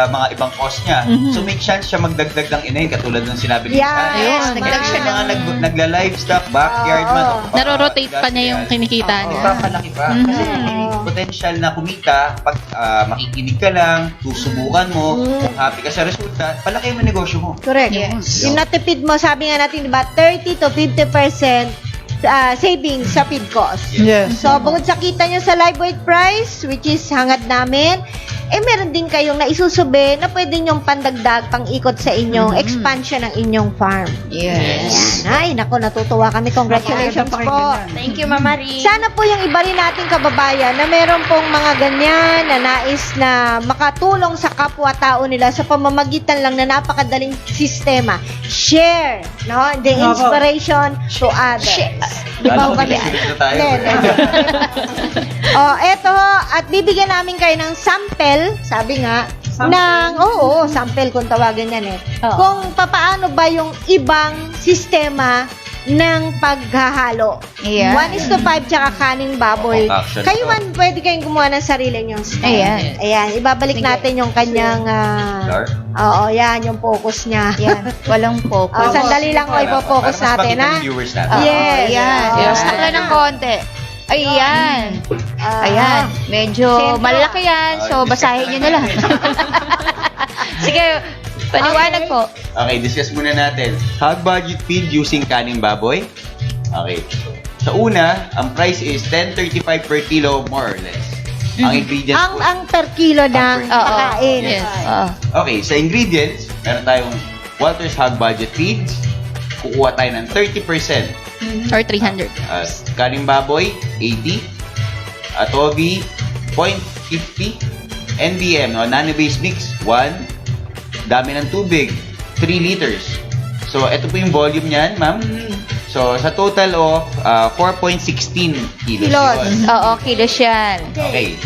mga ibang cost niya. So, make chance siya magdagdag ng inahin, katulad ng sinabi ni Yeah. Miss Anne. Yes, nagdag siya Mga nagla-livestock, backyard man. Naro-rotate pa niya yung kinikita niya. Papalaki pa. Kasi may potential na kumita pag makikinig ka lang, susubukan mo, kung happy ka sa resulta, palaki mo negosyo mo. Correct. Yes. Yung natipid mo, sabi nga natin, diba, 30 to 50% savings sa feed cost. Yes. So, bukod sa kita nyo sa live weight price, which is hangad namin, meron din kayong naisusubi na pwede nyong pandagdag, pang-ikot sa inyong expansion ng inyong farm. Yes. Yan. Ay, naku, natutuwa kami. Congratulations po. Thank you, Mama Marie. Sana po yung iba rin nating kababayan na meron pong mga ganyan na nais na makatulong sa kapwa-tao nila sa pamamagitan lang na napakadaling sistema. Share, no? The inspiration to others. Di ba Alam ko, ba yan? nagsisilip na tayo. Eto, at bibigyan namin kayo ng sample, sabi nga, sample kung tawagin yan eh. Kung papaano ba yung ibang sistema ng paghahalo. Ayan. 1:5 tsaka kaning baboy. Action Kayo to. man, pwede kayong gumawa ng sarili nyong style. Ayan. Ayan, ibabalik natin yung kanyang, Dar? oo, yan, yung focus niya. Yan. Walang focus. Sandali lang ko ipo-focus Para mas natin, makita ha? ng viewers natin. Yes. Ayan. Yes. Stop lang ng konti. Ayan. Ayan. Medyo Sentro. malaki yan. So, basahin nyo na lang. Sige, paliwanag po. Okay, discuss muna natin. Hog budget feed using kaning baboy. Okay. Sa una, ang price is 10.35 per kilo, more or less. Ang ingredients po. Ang per kilo ng pagkain. Yes. Okay, sa ingredients, meron tayong Walter's Hog Budget Feeds. Kukuha tayo ng 30%. Or 300. Kaning baboy, 80. Atobi, 0.50. NBM, nano-based mix, 1. Dami ng tubig, 3 liters. So, ito po yung volume niyan, ma'am. So, sa total of 4.16 kilos. yun. Oo, kilos yan. Okay.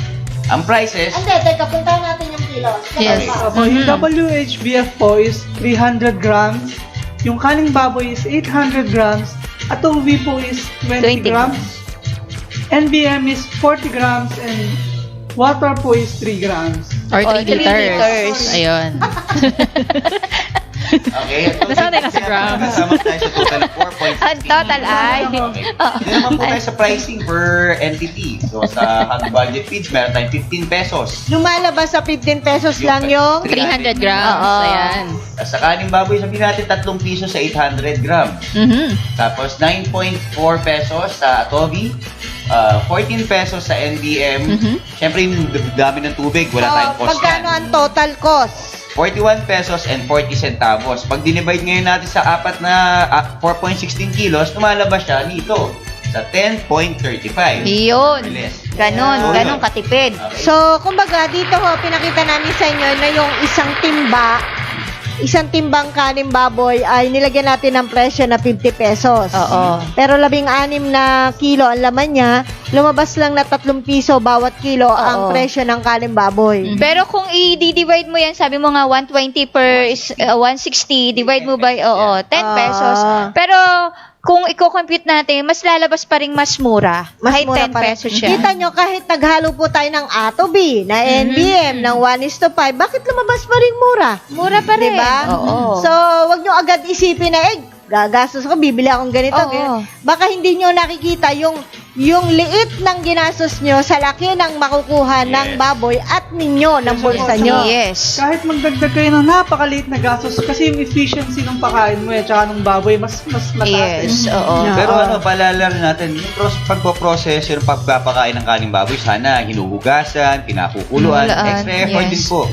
Ang prices, Hindi, teka, puntahan natin yung kilos. Yes. Yung WHBF po is 300 grams. Yung kaning baboy is 800 grams. Atobi po is 20 20 grams. NBM is 40 grams and water po is 3 grams. Or 3 3 liters. liters. Ayun. Okay? Nasanay na sa grams. Kasama tayo sa total of 4.16. Ang total ay. Okay. Dito naman po tayo sa pricing per entity. So, sa Hang Budget Feeds, meron tayong 15 pesos. Lumalabas sa 15 pesos lang yung 300 grams. Oo. Ayan. Sa kaning baboy, sabihin natin 3 piso sa 800 grams. Tapos 9.4 pesos sa Toby, 14 pesos sa NBM. Siyempre, yung dami ng tubig, wala tayong cost Pagkano yan. ang total cost? 41 pesos and 40 centavos. Pag dinivide ngayon natin sa apat na 4.16 kilos, lumalabas siya dito sa 10.35. Yun. Bilis. Ganon katipid. Okay. So, kumbaga, dito ho, pinakita namin sa inyo na yung isang timbang kaning baboy ay nilagyan natin ng presyo na 50 pesos. Oo. Pero 16 na kilo ang laman niya, lumabas lang na 3 piso bawat kilo ang presyo ng kaning baboy. Pero kung i-divide mo yan, sabi mo nga 120 per 160, divide mo by 10 pesos. Pero kung i-compute natin, mas lalabas pa rin mas mura. Kahit 10 pa rin. pesos siya. Kita nyo, kahit naghalo po tayo ng A to B, na NBM, ng 1:5, bakit lumabas pa rin mura? Mura pa rin. Diba? Oo. So, wag nyo agad isipin na, gagastos ko, bibili akong ganito. Oo. Ganito. Baka hindi nyo nakikita yung liit ng ginastos nyo sa laki ng makukuha ng baboy at ninyo, ng bulsa nyo. Yes. Kahit magdagdag kayo ng napakaliit na gastos kasi yung efficiency ng pakain mo tsaka ng baboy mas mataas. Yes, oo. Pero paalala rin natin, yung pagpoproseso ng pagpapakain ng kaning baboy, sana hinuhugasan, pinakukuluan, extra effort din po.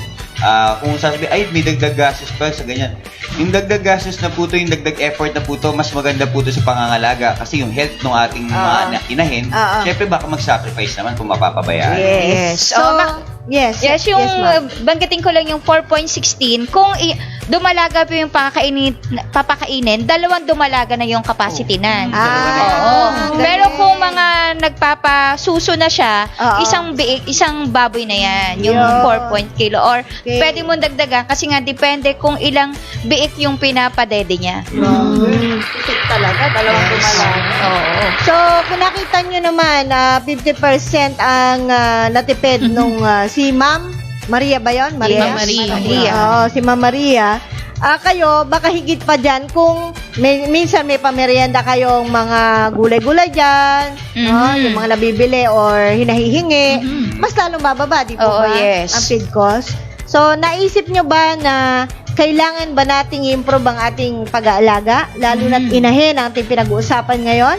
Kung sasabi, may dagdag gastos pa sa ganyan. Yung dagdag gastos na po to, yung dagdag effort na po to, mas maganda po to sa pangangalaga kasi yung health ng ating mga inahin, syempre baka mag-sacrifice naman kung mapapabayaan. Yes. So, Yes, yes, yung ma'am. banggitin ko lang yung 4.16, kung dumalaga po yung papakainin, 2 dumalaga na yung capacity na. Oo. Pero kung mga nagpapasuso na siya, isang biik, isang baboy na yan, yung 4 kilo. Or pwede mo dagdagan kasi nga depende kung ilang biik yung pinapadede niya. Titik talaga, 2 dumalaga. Oo. So, kung nakita nyo naman, 50% ang natipid nung si Ma'am Maria ba yun? Maria? Ma'am Maria. Oo, si Ma'am Maria. Kayo, baka higit pa dyan kung minsan may pamerienda kayong mga gulay-gulay dyan, yung mga nabibili or hinahihingi, mas lalong bababa, di po ba? Yes. Ang feed cost. So, naisip nyo ba na kailangan ba nating i-improve ang ating pag-aalaga? Lalo na't inahin ang ating pinag-uusapan ngayon?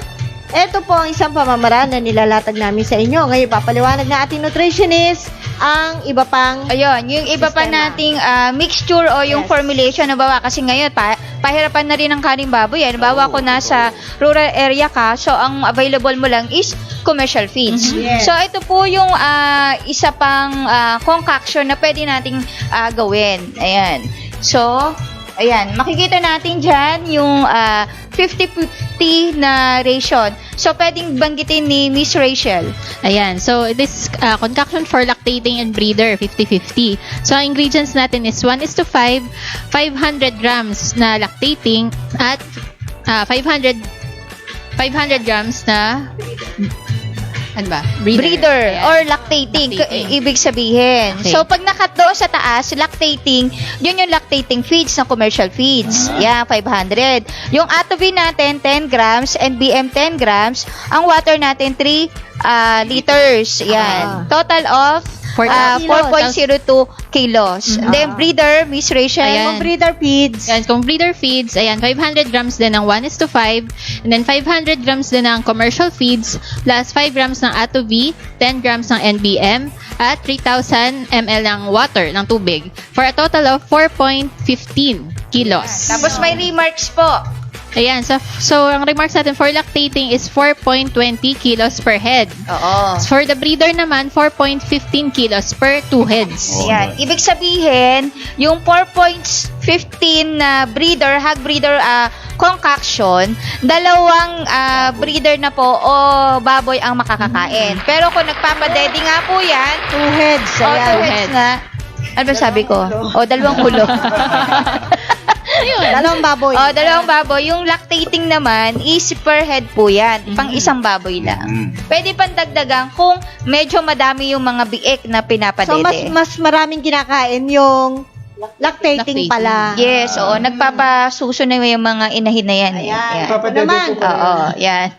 Ito po ang isang pamamaraan na nilalatag namin sa inyo. Ngayon, papaliwanag na ating nutritionist ang iba pang Ayun, yung iba pa sistema. nating mixture o yung formulation, nabawa kasi ngayon, pahirapan na rin ang kaning baboy. Nabawa ko nasa rural area ka, so ang available mo lang is commercial feeds. Yes. So ito po yung isa pang concoction na pwede nating gawin. Ayan. So, ayan, makikita natin dyan yung 50-50 na ration. So, pwedeng banggitin ni Miss Rachel. Ayan. So, this concoction for lactating and breeder, 50-50. So, ang ingredients natin is 1:5, 500 grams na lactating at 500 grams na ano ba? Breeder Ayan. or lactating. Lactating. Ibig sabihin. Okay. So, pag nakato sa taas, lactating, yun yung lactating feeds ng commercial feeds. Yan, 500. Yung Attovy natin, 10 grams, NBM 10 grams, ang water natin, 3 liters. Yan. Total of 4.02 kilos. Then, breeder, Miss Rachel. Ayan. Kung breeder feeds. Yan, kung breeder feeds, ayan, 500 grams din ng 1:5, and then 500 grams din ng commercial feeds, plus 5 grams ng Attovy, 10 grams ng NBM, at 3,000 ml ng water, ng tubig, for a total of 4.15 kilos. Tapos, may remarks po. Ayan, so ang remarks natin for lactating is 4.20 kilos per head. Oo. For the breeder naman, 4.15 kilos per 2 heads. Yan. Ibig sabihin, yung 4.15 na breeder, hog breeder concoction, 2 breeder na po o baboy ang makakakain. Pero kung nagpapadede nga po yan, 2 heads. o 2 heads nga, ano ba sabi ko? O 2 kulo. Ayun. 2 baboy. O 2 baboy. Yung lactating naman is per head po yan. Pang isang baboy lang. Pwede pang dagdagan kung medyo madami yung mga biik na So, pinapadede. mas maraming kinakain yung Lactating pala. Yes, oo. Nagpapasuso na yung mga inahin na yan. Ayan. Yan. Ito naman. Oo, yan.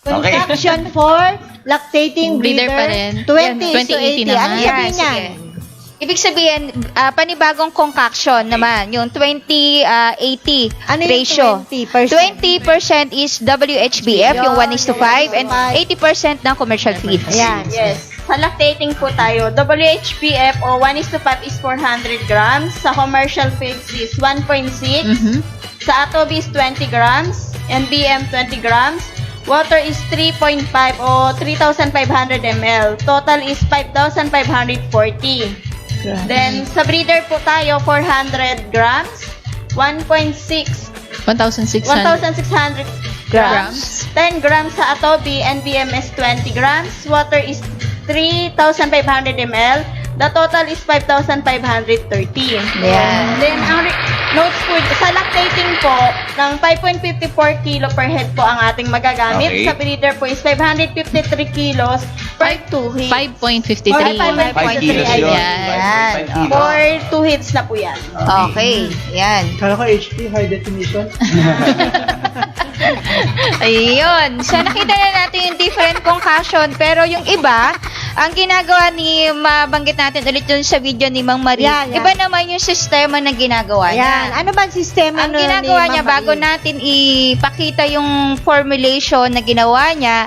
Contraction for lactating Breeder breeder. pa rin. 20 20-80 Ano naman. sabihin Yan, niyan? sige. Ibig sabihin, panibagong concoction naman, yung 20-80 Ano yung ratio. 20%? 20% is WHBF, yung 1:5, and 80% ng commercial feeds. Ayan. Yes. Sa lactating po tayo, WHPF o 1:5 is 400 grams. Sa commercial feeds is 1.6. Sa Atobi is 20 grams. NBM 20 grams. Water is 3.5 o 3,500 ml. Total is 5,540. Then, sa breeder po tayo, 400 grams. 1.6 1,600 1,600 grams. 10 grams sa Atobi, NBM is 20 grams. Water is 3,500 ml. The total is 5,530. Yan. Then, ang notes po, sa lactating po, ng 5.54 kilo per head po ang ating magagamit. Okay. Sa breeder po is 553 kilos per 2 heads. 5.53. 5 kilos yun. Ayan. 5 kilos. For 2 heads na po yan. Okay, yan. Kala ko HP, high definition. Ayun. So, nakita na natin yung different concoction. Pero yung iba, ang ginagawa ni, mabanggit natin ulit dun sa video ni Mang Marie, Yan, yan. iba naman yung sistema na ginagawa niya. Ayan. Ano bang sistema Ang ginagawa niya, bago natin ipakita yung formulation na ginawa niya,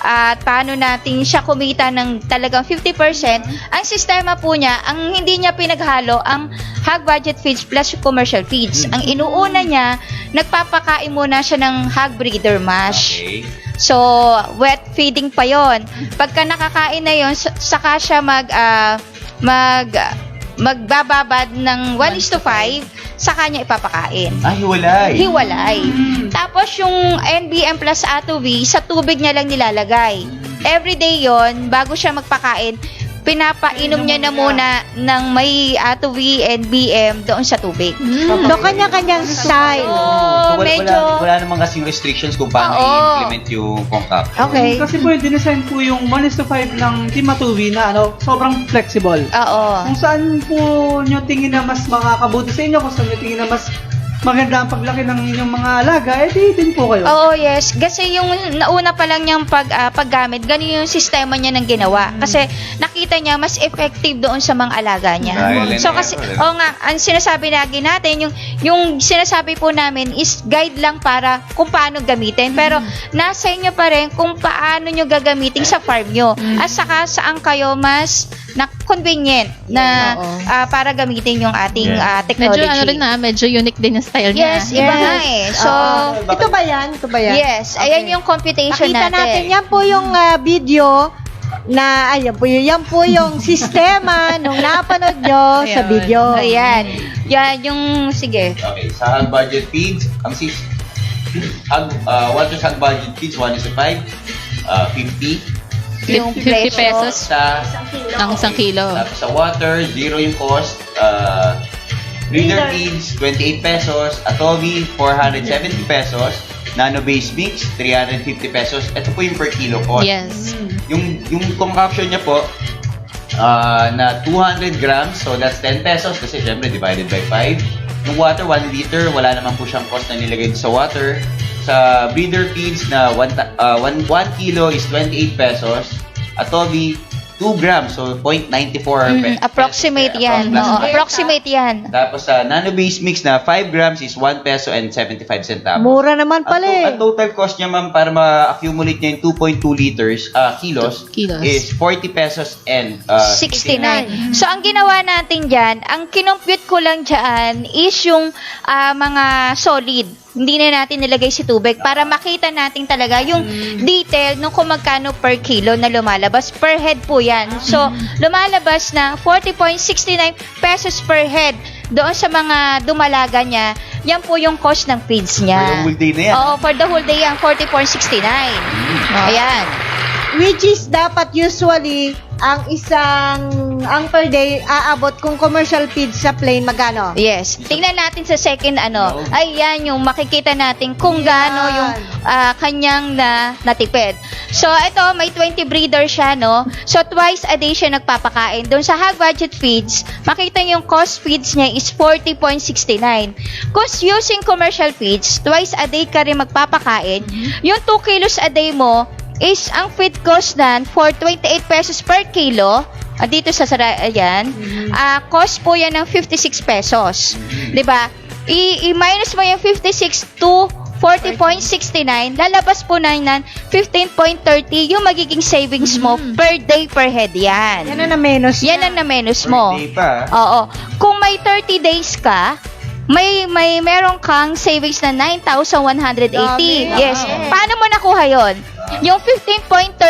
at paano natin siya kumita ng talagang 50%, ang sistema po niya, ang hindi niya pinaghalo, ang hog budget feeds plus commercial feeds. Ang inuuna niya, nagpapakain muna siya ng hog breeder mash. Okay. So, wet feeding pa yon. Pagka nakakain na yon, saka siya magbababad ng 1:5, saka niya ipapakain. Hiwalay. Hiwalay. Tapos yung NBM plus Atovi, sa tubig niya lang nilalagay. Everyday yon, bago siya magpakain, pinapainom niya na muna ng may Atovi NBM doon sa tubig. So, kanya-kanyang style. So, medyo... wala namang kasing restrictions kung paano Oo. i-implement yung concoct. Okay. Kasi po yung dinesign po yung 1:5 ng Team Atuvi na sobrang flexible. Oo. Kung saan po nyo tingin na mas makakabuti sa inyo, kung saan nyo tingin na mas maganda ang paglaki ng inyong mga alaga, din po kayo. Oo, yes. Kasi yung nauna pa lang niyang paggamit, ganun yung sistema niya ng ginawa. Kasi nakita niya mas effective doon sa mga alaga niya. Dahil So kasi, nga, ang sinasabi lagi natin, yung sinasabi po namin is guide lang para kung paano gamitin. Pero nasa inyo pa rin kung paano nyo gagamitin sa farm nyo. At saka saan kayo mas convenient na para gamitin yung ating technology. Medyo unique din yung style niya. Yes, iba nga eh. So, Ito ba yan? yes, ayan yung computation Nakita natin, yan po yung video na, yan po yung sistema nung napanood nyo sa video. Ayan. Yan yung, sige. Okay, sa hog budget feeds, Walter's hog budget feeds, 1:5, 50. Yung 50 pesos Sa ang 1 kilo. Tapos sa water, 0 yung cost. Breeder feeds, 28 pesos. Atovi, 470 pesos. Nano-based mix, 350 pesos. Ito po yung per kilo cost. Yes. Yung concoction niya po, na 200 grams, so that's 10 pesos kasi syempre divided by 5. Yung water, 1 liter, wala naman po siyang cost na nilagay sa water. Sa breeder feeds na 1 kilo is 28 pesos. Atovi, 2 grams, so 0.94 Approximate yan. Oo, approximate yan. Tapos sa nano-based mix na 5 grams is 1 peso and 75 centavos. Mura naman pala eh. Ang total cost niya, ma'am, para ma-accumulate niya yung 2.2 liters, kilos, is 40 pesos and 69. So, ang ginawa natin dyan, ang kinompute ko lang dyan is yung mga solid. Hindi na natin nilagay si tubig para makita natin talaga yung detail nung kung magkano per kilo na lumalabas. Per head po yan. So, lumalabas na 40.69 pesos per head. Doon sa mga dumalaga niya, yan po yung cost ng feeds niya. For the whole day na yan. Oo, for the whole day yan, 40.69. Ayan. Which is dapat usually ang per day aabot kung commercial feeds sa plain magkano? Yes. Tingnan natin sa second Ayan yung makikita natin kung gaano yung kanyang natipid. So, ito, may 20 breeder siya, no? So, twice a day siya nagpapakain. Doon sa high budget feeds, makita niyo yung cost feeds niya is 40.69. Kung using commercial feeds, twice a day ka rin magpapakain, yung 2 kilos a day mo is ang feed cost nan for 28 pesos per kilo. Dito sa ayan, cost po yan ng 56 pesos. 'Di ba? I-minus mo yung 56 to 40.69, lalabas po na yan 15.30 yung magiging savings mo per day per head yan. Yan ang na-menos Yan ang na-menos mo. Day pa. Oo. Kung may 30 days ka, meron kang savings na 9,180. Yes. Paano mo nakuha yon? Yung 15.30,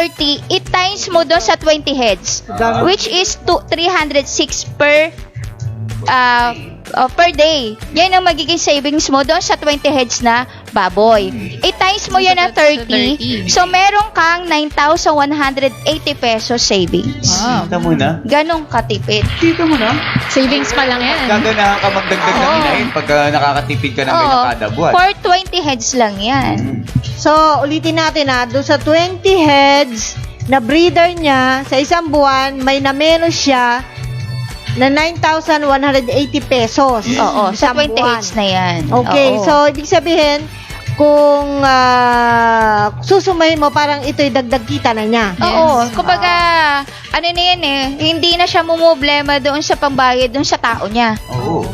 i-times mo doon sa 20 heads, which is 306 per day. Yan ang magiging savings mo doon sa 20 heads na baboy. I-times mo yan na 30. So, meron kang 9,180 pesos savings. Kita mo na. Ganong katipid. Kita mo na? Savings pa lang yan. Gaganahan ka magdagdag ng inahin pagka nakakatipid ka ng ganyan kada buwan. For 20 heads lang yan. So, ulitin natin doon sa 20 heads na breeder niya, sa isang buwan, may na-menos siya na 9,180 pesos. Oo, sa Isang 20 buwan. heads na yan. Okay, Oo. so ibig sabihin, kung susumahin mo, parang ito'y dagdag kita na niya. Oo, kumbaga, ano na yan hindi na siya mumblema doon sa pambayad doon sa tao niya.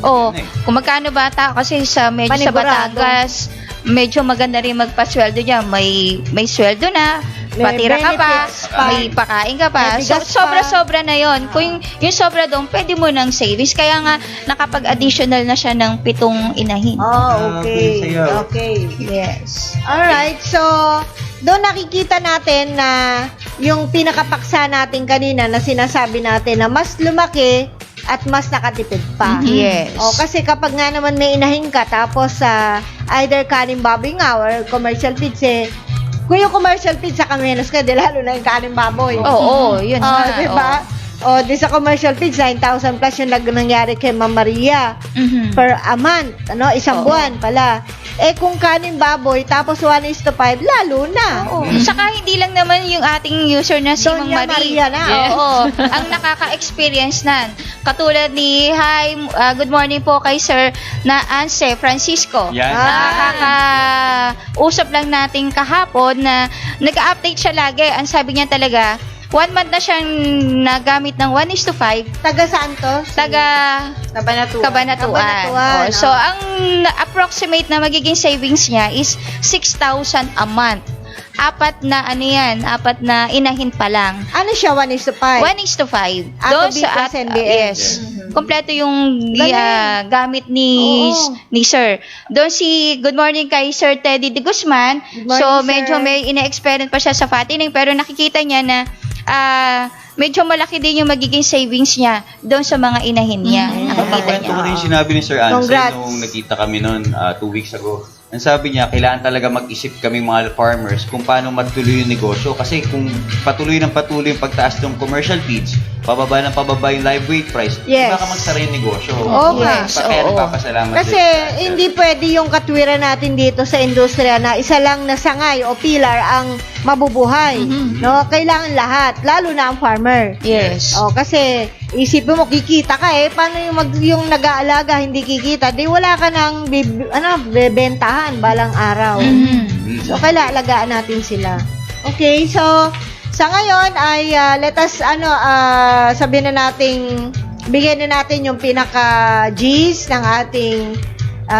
Oo, kung magkano ba tao, kasi medyo sa Panigurado. Batangas, medyo maganda rin magpasweldo niya. May sweldo na, May patira ka pa, benefits pa. may pakain ka pa. May So, bigas pa. sobra-sobra na yon. Kung yung sobra doon, pwede mo ng savings. Kaya nga, nakapag-additional na siya ng 7 inahin. Oh, okay. sayaw. Okay. Yes. Alright, so doon nakikita natin na yung pinakapaksa natin kanina na sinasabi natin na mas lumaki at mas nakatipid pa. Yes. O, kasi kapag nga naman may inahin ka tapos either kanin baboy nga or commercial feeds kung yung commercial feeds sa kamenos ka, di lalo na yung kanin baboy. Oo, yun nga. Diba? O, di sa commercial feeds, 9,000 plus yung nangyari kay Ma'am Maria Mhm. per a month, isang Oo. buwan pala. Kung kanin baboy, tapos 1:5, lalo na. Oo. Saka hindi lang naman yung ating user na si Mang Doña Marie. Maria na. Oo. Ang nakaka-experience nan. Katulad ni, good morning po kay Sir na Anse Francisco. Yan. Usap lang natin kahapon na nag-update siya lagi. Ang sabi niya talaga, 1 month na siyang nagamit ng 1:5. Taga saan to? Cabanatuan. Oh, so, ang approximate na magiging savings niya is 6,000 a month. Apat na inahin pa lang. Ano siya, 1:5? 1:5. Ato Doon B sa plus NBM. yes. Kompleto yung Galing. gamit ni Oo. ni Sir. Doon good morning kay Sir Teddy de Guzman. Good morning, So sir. medyo may ina-experience pa siya sa fattening, pero nakikita niya na medyo malaki din yung magiging savings niya doon sa mga inahin niya. Nakikita Kwento niya. ko rin yung sinabi ni Sir Anse Congrats. nung nakita kami noon 2 weeks ago. Ang sabi niya, kailangan talaga mag-isip kami mga farmers kung paano matuloy yung negosyo. Kasi kung patuloy ng patuloy yung pagtaas ng commercial feeds, pababa ng pababa yung live weight price, Yes. baka magsara yung negosyo. Oo nga. Kaya Oo. nagpapasalamat Kasi din sa- hindi pwede yung katwiran natin dito sa industriya na isa lang na sangay o pillar ang mabubuhay. No, kailangan lahat, lalo na ang farmer. Yes. Kasi isipin mo kikita ka paano yung nag-aalaga hindi kikita, di wala ka nang bebentahan balang araw. So kailangan natin sila. Okay, so sa ngayon ay let us sabihin na nating bigyan na natin yung pinaka G's ng ating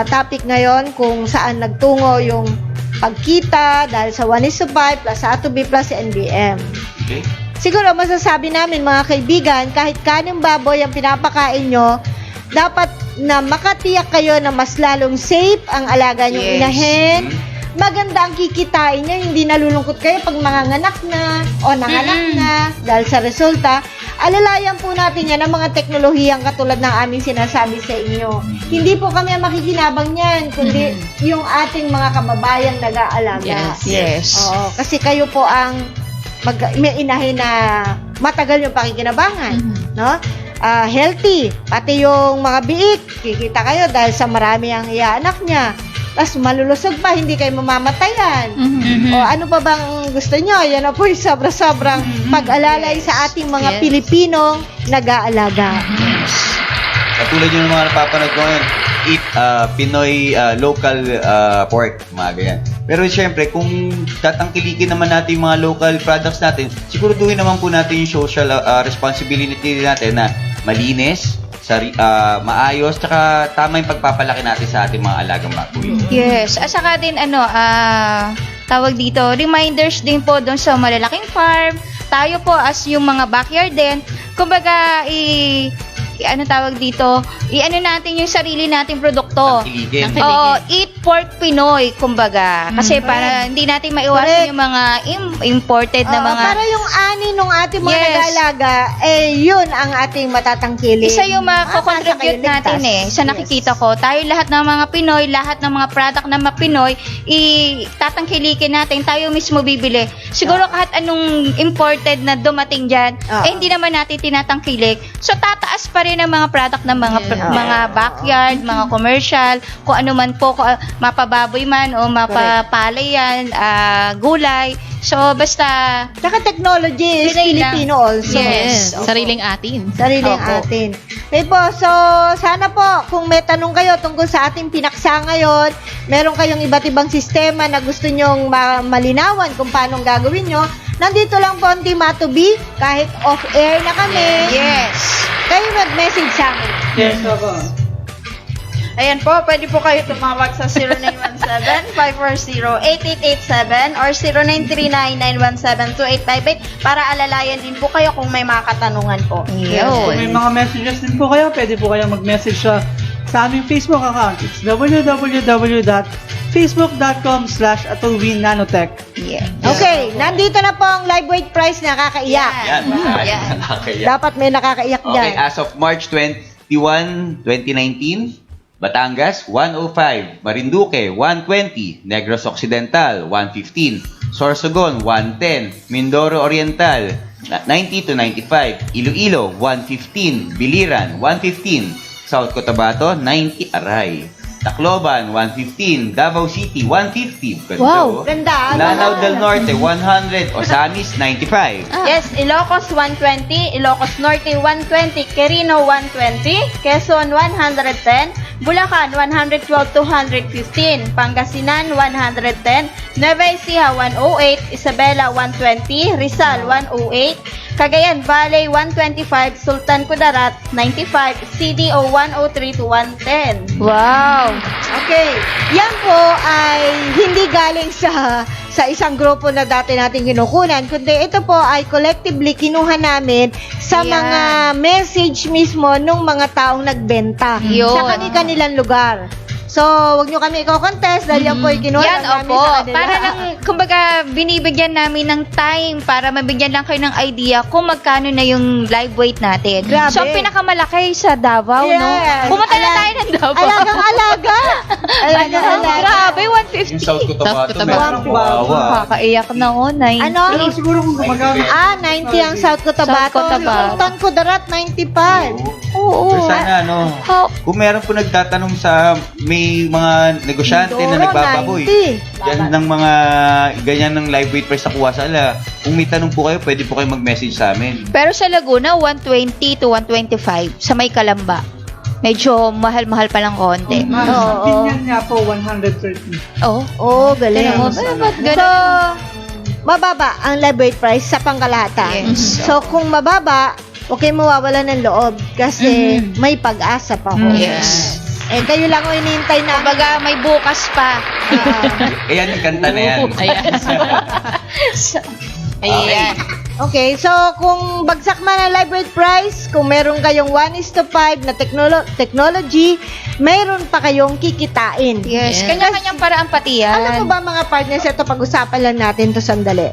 topic ngayon kung saan nagtungo yung pagkita dahil sa 1:5 plus sa A2B plus NBM. Okay? Siguro masasabi namin mga kaibigan, kahit kaning baboy ang pinapakain nyo, dapat na makatiyak kayo na mas lalong safe ang alaga nyong Yes. inahin. Maganda ang kikitain nyo, hindi nalulungkot kayo pag manganganak na o nanganak na dahil sa resulta. Alalayan po natin yan ng mga teknolohiyang katulad ng aming sinasabi sa inyo. Hindi po kami ang makikinabang yan, kundi yung ating mga kababayang nag-aalaga. Yes. Oo, kasi kayo po ang may inahin na matagal yung pakikinabangan, no? Healthy, pati yung mga biik, kikita kayo dahil sa marami ang iaanak niya. Tapos malulusog pa, hindi kayo mamamatayan. O ano pa bang gusto nyo? Yan na po yung sobra-sobrang pag-alalay sa ating mga Pilipinong nag-aalaga. Katulad yung mga napapanood ko ngayon, eat Pinoy local pork, mga ganyan. Pero syempre, kung tatangkilikin naman natin yung mga local products natin, siguraduhin naman po natin yung social responsibility natin na malinis, maayos, tsaka tama yung pagpapalaki natin sa ating mga alagang baboy. Yes. At saka din, tawag dito, reminders din po doon sa malalaking farm. Tayo po as yung mga backyard din, kumbaga, tawag dito, natin yung sarili nating produkto. Tangkilikin. Oo, eat pork Pinoy, kumbaga. Kasi para hindi natin maiwasan yung mga imported na mga... Para yung ani nung ating mga Yes. nag-aalaga, yun ang ating matatangkilin. Isa yung Nasa makakontribute kayo ligtas. natin sa nakikita ko. Tayo lahat ng mga Pinoy, lahat ng mga product na mga Pinoy, tatangkilikin natin, tayo mismo bibili. Siguro kahit anong imported na dumating dyan, hindi naman natin tinatangkilik. So tataas pa rin ang mga product ng mga backyard, mga commercial, kung ano man po, mapababoy man o mapapalay yan, gulay. So, basta... Tsaka technology is Pinay lang. Filipino also. Yes, Opo. sariling atin. Sariling Opo. atin. Okay po, so sana po kung may tanong kayo tungkol sa ating pinaksa ngayon, meron kayong iba't ibang sistema na gusto nyong malinawan kung paano gagawin nyo, nandito lang po ang Team Atobi, kahit off-air na kami. Yes. Kayo mag-message sa amin. Yes, ako. Ayan po, pwede po kayo tumawag sa 0917-540-8887 or 0939-917-2858 para alalayan din po kayo kung may mga katanungan po. Yes, kung may mga messages din po kayo, pwede po kayo mag-message sa aming Facebook account. It's www.facebook.com/atowinanotech. Yeah. Okay, nandito na po ang live weight price na nakakaiyak. Yan. Yan. Nakakaya. Dapat may nakakaiyak Okay, dyan. as of March 21, 2019, Batangas, 105. Marinduque, 120. Negros Occidental, 115. Sorsogon, 110. Mindoro Oriental, 90 to 95. Iloilo, 115. Biliran, 115. South Cotabato, 90. Aray. Tacloban, 115. Davao City, 150. Ganda, Wow, oh. ganda. Lanao del Norte, 100. Osamis, 95. Yes, Ilocos 120, Ilocos Norte 120, Quirino 120, Quezon 110, Bulacan 112 to 115, Pangasinan 110, Nueva Ecija 108, Isabela 120, Rizal 108, Cagayan Valley 125, Sultan Kudarat 95, CDO 103 to 110. Wow. Okay. Yan po ay hindi galing sa isang grupo na dati natin kinukunan, kundi ito po ay collectively kinuha namin sa Yan. mga message mismo nung mga taong nagbenta Yun. sa kanilang lugar. So, wag nyo kami i-contest dahil yan po ay kinuha Yan, lang namin opo. sa kanila. Para lang, kumbaga, binibigyan namin ng time para mabigyan lang kayo ng idea kung magkano na yung live weight natin. Grabe. So, ang pinakamalaki sa Davao, no? Yes. Pumunta na tayo ng Davao. Alagang-alaga. Alagang-alaga. Grabe, Yung South 150. Cotabato, Cotabato. medyo kawawa. Nakakaiyak na, oh, 90. Ano? Pero siguro kung gumagamit 90 ang South Cotabato. South Cotabato. Sultan Kudarat, 95. Oo. Pero sana, How- kung meron po nagtatanong sa may mga negosyante na Mindoro, nagbababoy, 90. yan ng mga, ganyan ng live weight price sa Kuwasala. Kung may tanong po kayo, pwede po kayo mag-message sa amin. Pero sa Laguna, 120 to 125 sa may Kalamba. Medyo mahal-mahal pa lang konti. Oo. Tingnan niya po, 130. Oh. Oh, galing. Tingnan mo, ba't So, ganun? mababa ang live weight price sa pangkalahatan. Yes. So, kung mababa, okay mawawala ng loob kasi may pag-asa pa ho. Yes. Eh, kayo lang ang inihintay na. Kumbaga, may bukas pa. Ayan, yung kanta na yan. Ayan. Ayan. Okay, so kung bagsak man ang live weight price, kung meron kayong 1:5 na technology, meron pa kayong kikitain. Yes. Yes. Kanya-kanyang paraan pati yan. Alam mo ba mga partners, ito pag-usapan lang natin to sandali.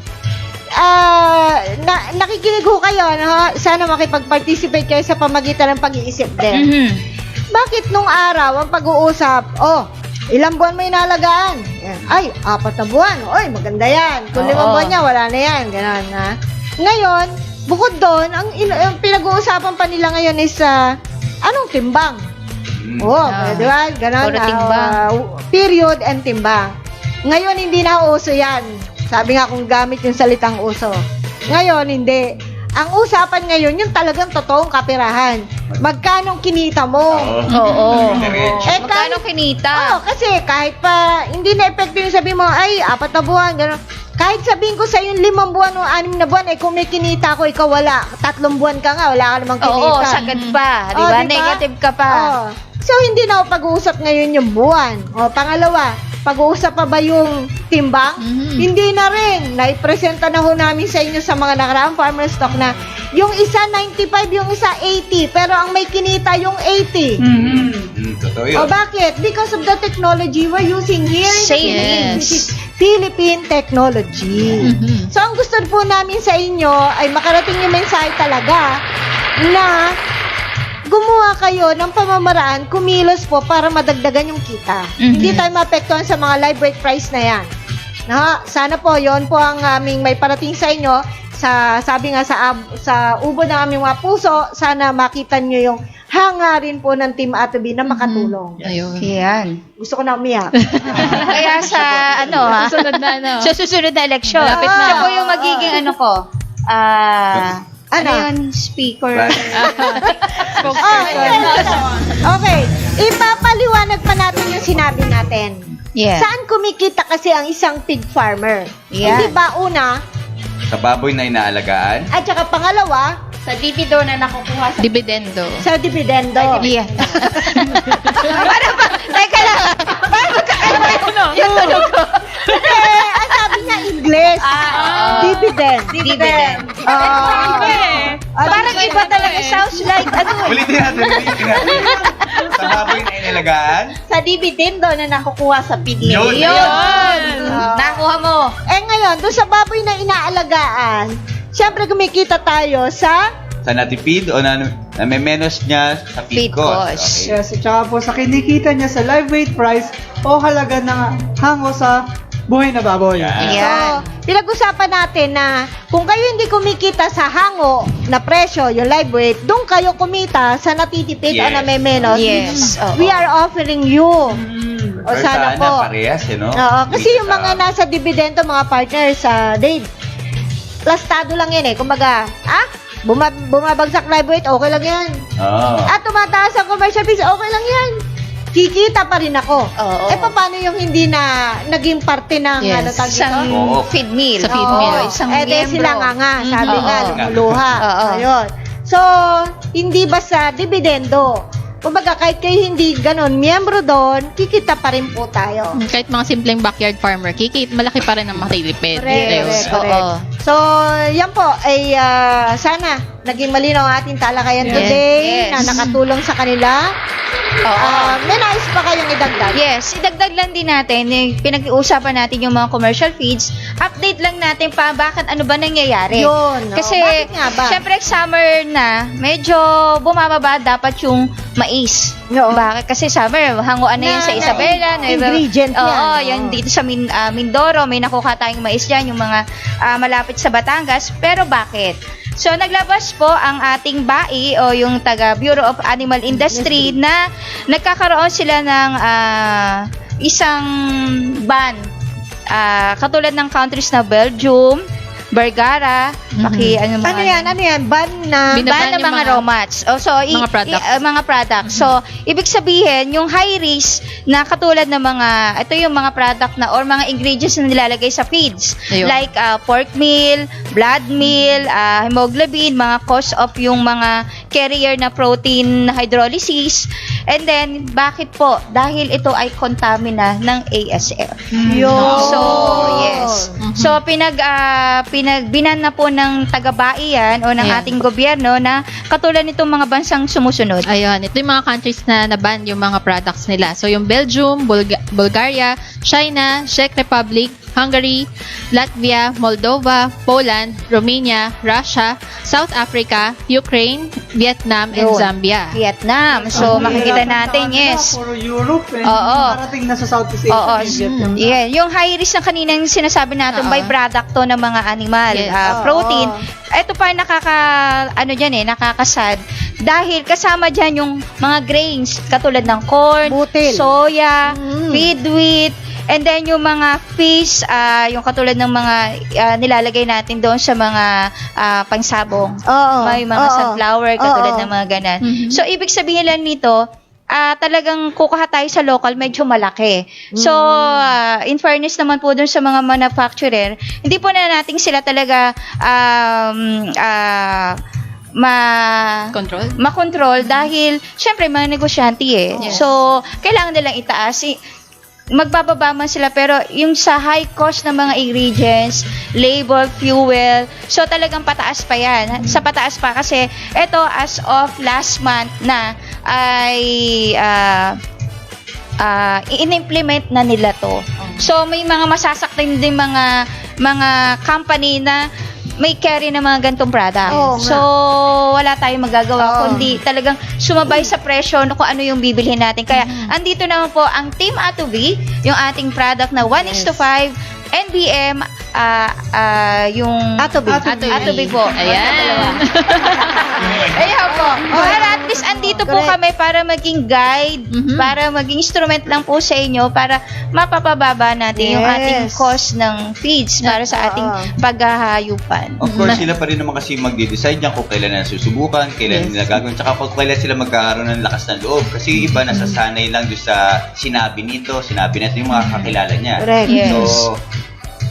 Nakikinig ho kayo, no? Sana makipag-participate kayo sa pamagitan ng pag-iisip din. Mhm. Bakit nung araw ang pag-uusap, ilang buwan mo inalagaan? Yan. Ay, 4 na buwan. Oy, maganda yan. Kung 5 Oo. buwan niya, wala na yan. Ganon, ha? Ngayon, bukod doon, ang pinag-uusapan pa nila ngayon is anong timbang? Di ba? Ganon. Puro timbang. Period and timbang. Ngayon, hindi na uso yan. Sabi nga kung gamit yung salitang uso. Ngayon, hindi. Ang usapan ngayon, yung talagang totoong kapirahan. Magkano kinita mo? Oo. Magkano kinita? kasi kahit pa, hindi na epekto yung sabi mo, ay, 4 na buwan, gano'n. Kahit sabihin ko sa yung 5 buwan o 6 na buwan, kung may kinita ko, ikaw wala. 3 buwan ka nga, wala ka namang kinita. Oo, sagad pa. Di ba? Negative ka pa. So, hindi na ako pag-uusap ngayon yung buwan. Pangalawa, pag-uusap pa ba yung timbang? Hindi na rin. Naipresenta na ho namin sa inyo sa mga nakaraang farmer stock na yung isa 95, yung isa 80. Pero ang may kinita yung 80. Totoo yun. Bakit? Because of the technology we're using here in the Philippines, which is Philippine technology. So, ang gusto po namin sa inyo ay makarating yung mensahe talaga na gumawa kayo ng pamamaraan, kumilos po para madagdagan yung kita. Hindi tayo maapektuhan sa mga live rate price na yan. Sana po, yon po ang aming may parating sa inyo. Sabi nga sa ubo ng aming mga puso, sana makita nyo yung hangarin po ng Team Atobi na makatulong. Ayun. Yan. Gusto ko na umiyak. Kaya sa Susunod na sa susunod na election. Malapit na. Siya po yung magiging ano yun? Speaker. Okay. Ipapaliwanag pa natin yung sinabi natin. Yeah. Saan kumikita kasi ang isang pig farmer? Yeah. Hindi ba una? Sa baboy na inaalagaan. At saka pangalawa, Sa divido na nakukuha sa Dividendo. sa dividendo. Yeah. Teka lang. Paano magkakaiba yung tunog ko? Ang sabi niya English. Dividend. Dividend. Parang iba talaga. Sounds like Ulitin natin. Sa baboy na inaalagaan. sa dividendo na nakukuha sa pig Yun. meal. Yun. Nakuha mo. Ngayon, doon sa baboy na inaalagaan, syempre kumikita tayo sa Sa natipid o na may menos niya sa feed Feed cost. cost. Okay. Yes, at saka po sa kinikita niya sa live weight price o halaga ng hango sa buhay na baboy. Yan. Yan. So, pinag-usapan natin na kung kayo hindi kumikita sa hango na presyo, yung live weight, doon kayo kumita sa natitipid o Yes. na may menos. Yes. Oo. We are offering you. O Or sana po. parehas, no? Oo, kasi yung Sa- mga nasa dividendo, mga partners, Dave, plastado lang yan kumbaga, bumabagsak live weight, okay lang yan. Oo. At tumataas ang commercial fees, okay lang yan. Kikita pa rin ako. Oo. Paano yung hindi na naging parte ng Yes. tawag dito? Isang Oo. feed meal. Sa feed Oo, meal. Isang Di miyembro. sila nga, sabi Oo. nga, lumuluha. Oo. Ayun. So, hindi basta dividendo. Kumbaga, kahit kayo hindi ganun, miyembro doon, kikita pa rin po tayo. Kahit mga simpleng backyard farmer, malaki pa rin ang matitipid. Yes. Ayun. Oo. So, yan po, ay sana naging malinaw ang ating talakayan Yes. today Yes. na nakatulong sa kanila. Oo. May nais pa kayong idagdag? Yes, idagdag lang din natin, pinag-uusapan natin yung mga commercial feeds. Update lang natin pa bakit ano ba nangyayari. Yun. Kasi, Bakit nga ba? syempre summer na, medyo bumababa dapat yung mais. Oo. Bakit? Kasi summer, hanguan na yun sa Isabela. ingredient yan. Oo, yan dito sa Mindoro, may nakuha tayong mais dyan, yung mga malapit sa Batangas. Pero bakit? So, naglabas po ang ating BAI o yung taga Bureau of Animal Industry na nagkakaroon sila ng isang ban. Katulad ng countries na Belgium, Vergara, Ano yan? Ban na? Binaban ban ng yung mga raw mats. mga products. Mga products. So, ibig sabihin, yung high risk na katulad ng ito yung mga product na or mga ingredients na nilalagay sa feeds. Ayun. Like pork meal, blood meal, hemoglobin, mga cause of yung mga carrier na protein hydrolysis. And then, bakit po? Dahil ito ay kontamina ng ASF. Yun. So, yes. So, binan na po ng taga-BAI yan o ng Ayan. ating gobyerno na katulad nitong mga bansang sumusunod. Ayun, ito yung mga countries na naban yung mga products nila. So, yung Belgium, Bulgaria, China, Czech Republic, Hungary, Latvia, Moldova, Poland, Romania, Russia, South Africa, Ukraine, Vietnam, and Yun. Zambia. Vietnam. So, makikita natin, yes. Puro Europe eh. Oo. Parating na sa Southeast Asia. Oo, yung Vietnam. yeah. Yung high risk na kaninang sinasabi natin, Oo. byproduct to ng mga animal, Yes. protein. Ito pa nakakasad. Dahil kasama dyan yung mga grains, katulad ng corn, Butil. soya, feed wheat, and then yung mga fish, yung katulad ng mga nilalagay natin doon sa mga pangsabong. Oo. May mga Oo. sunflower, katulad Oo. ng mga ganan. Mhm. So, ibig sabihin lang nito, talagang kukuha tayo sa local, medyo malaki. So, in fairness naman po dun sa mga manufacturer, hindi po na natin sila talaga Control? makontrol dahil syempre mga negosyante eh. Yes. So, kailangan nilang itaas. Magbababa man sila pero yung sa high cost ng mga ingredients, labor, fuel, so talagang pataas pa yan. Sa pataas pa kasi ito as of last month na ay in-implement na nila to. So may mga masasaktan din mga company na may carry na mga gantong product. Oo nga. So, wala tayong magagawa Oo. kundi talagang sumabay sa presyo kung ano yung bibilhin natin. Kaya, andito naman po ang Team Atobi, yung ating product na 1:5, NBM, yung Atobi. Atobi po. Ayan. Ayan po. Para at least andito po Correct. kami para maging guide, para maging instrument lang po sa inyo para mapapababa natin yung Yes. ating cost ng feeds para sa ating paghahayupan. Of course, sila pa rin naman kasi magde-decide yan kung kailan na susubukan, kailan nila gagawin, tsaka kung kailan sila magkakaroon ng lakas ng loob. Kasi yung iba nasasanay lang doon sa sinabi nito, sinabi natin yung mga kakilala niya. Correct. Yes. So,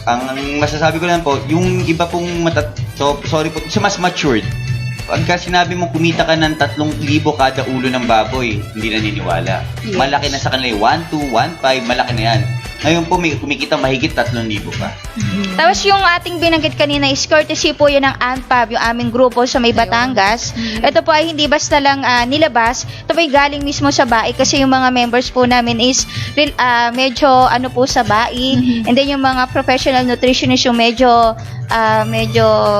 ang masasabi ko lang po, yung iba pong sorry po, sa mas matured, pagka sinabi mo kumita ka ng 3,000 kada ulo ng baboy, hindi naniniwala. Yes. Malaki na sa kanila, 1, 2, 1, 5, malaki na yan. Ngayon po, may kumikita mahigit 3,000 pa. Tapos yung ating binanggit kanina is courtesy po yun ng ANPAB, yung aming grupo sa may Batangas. Ito po ay hindi basta lang nilabas, ito po ay galing mismo sa BAI kasi yung mga members po namin is medyo ano po sa BAI, and then yung mga professional nutritionist yung medyo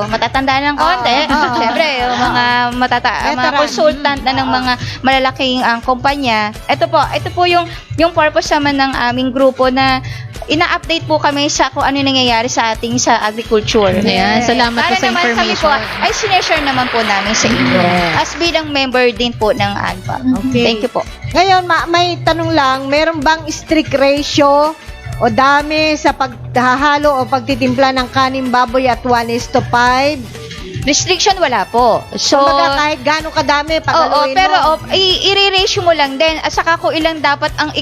matatanda ng konti. Siyempre, yung mga mga Veteran. consultant na ng mga malalaking kumpanya. Ito po yung purpose naman ng aming grupo na ina-update po kami sa kung ano nangyayari sa ating sa agriculture. Ayan, salamat po Para sa naman kami po information. ay sineshare naman po namin sa inyo. As bilang member din po ng ANPA. Okay. Thank you po. Ngayon, may tanong lang, meron bang strict ratio o dami sa paghahalo o pagtitimpla ng kanin baboy at 1:5? Restriction wala po. So, Kumbaga kahit gaano kadami oo, pagaluin pero mo. i-ratio mo lang din at saka kung ilang dapat ang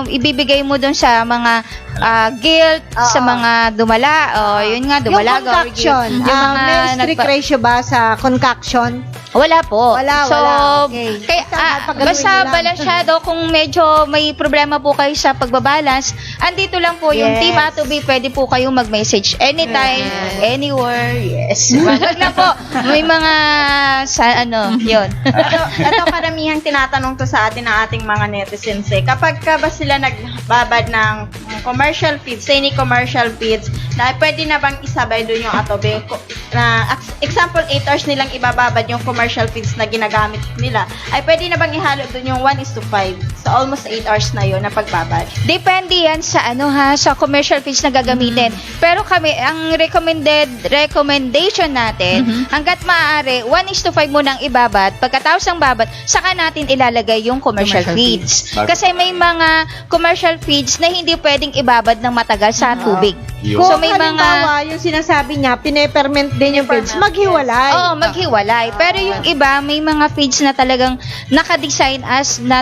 ibibigay mo doon sa mga guilt, Oo. sa mga dumala, yun nga, Yung dumalaga. or concoction, guilt. Yung mga may strict ratio ba sa concoction? Wala po. Wala, So, wala. Okay. Kaya, Basta basta pagaluin nyo lang. balansyado kung medyo may problema po kayo sa pagbabalance, andito lang po yung Yes. Team Atobi, pwede po kayong mag-message anytime, anywhere, yes. Wag lang po, may mga yun. Ito karamihan tinatanong to sa atin ng ating mga netizens eh. Kapag ka ba sila nagbabad ng commercial feeds, any commercial feeds, na pwede na bang isabay doon yung atobe? Example, 8 hours nilang ibababad yung commercial feeds na ginagamit nila, ay pwede na bang ihalo doon yung 1:5? So almost 8 hours na yun na pagbabad. Depende yan sa sa commercial feeds na gagamitin. Pero kami, ang recommendation natin, hanggat maaari, 1:5 munang ibabad. Pagkatapos ng babad, saka natin ilalagay yung commercial feeds. Kasi may mga commercial feeds na hindi pwedeng ibabad ng matagal sa tubig. Yun. Kung So, may halimbawa, yung sinasabi niya, pineperment din yung feeds, maghiwalay. Oo, maghiwalay. Pero yung iba, may mga feeds na talagang naka-design as na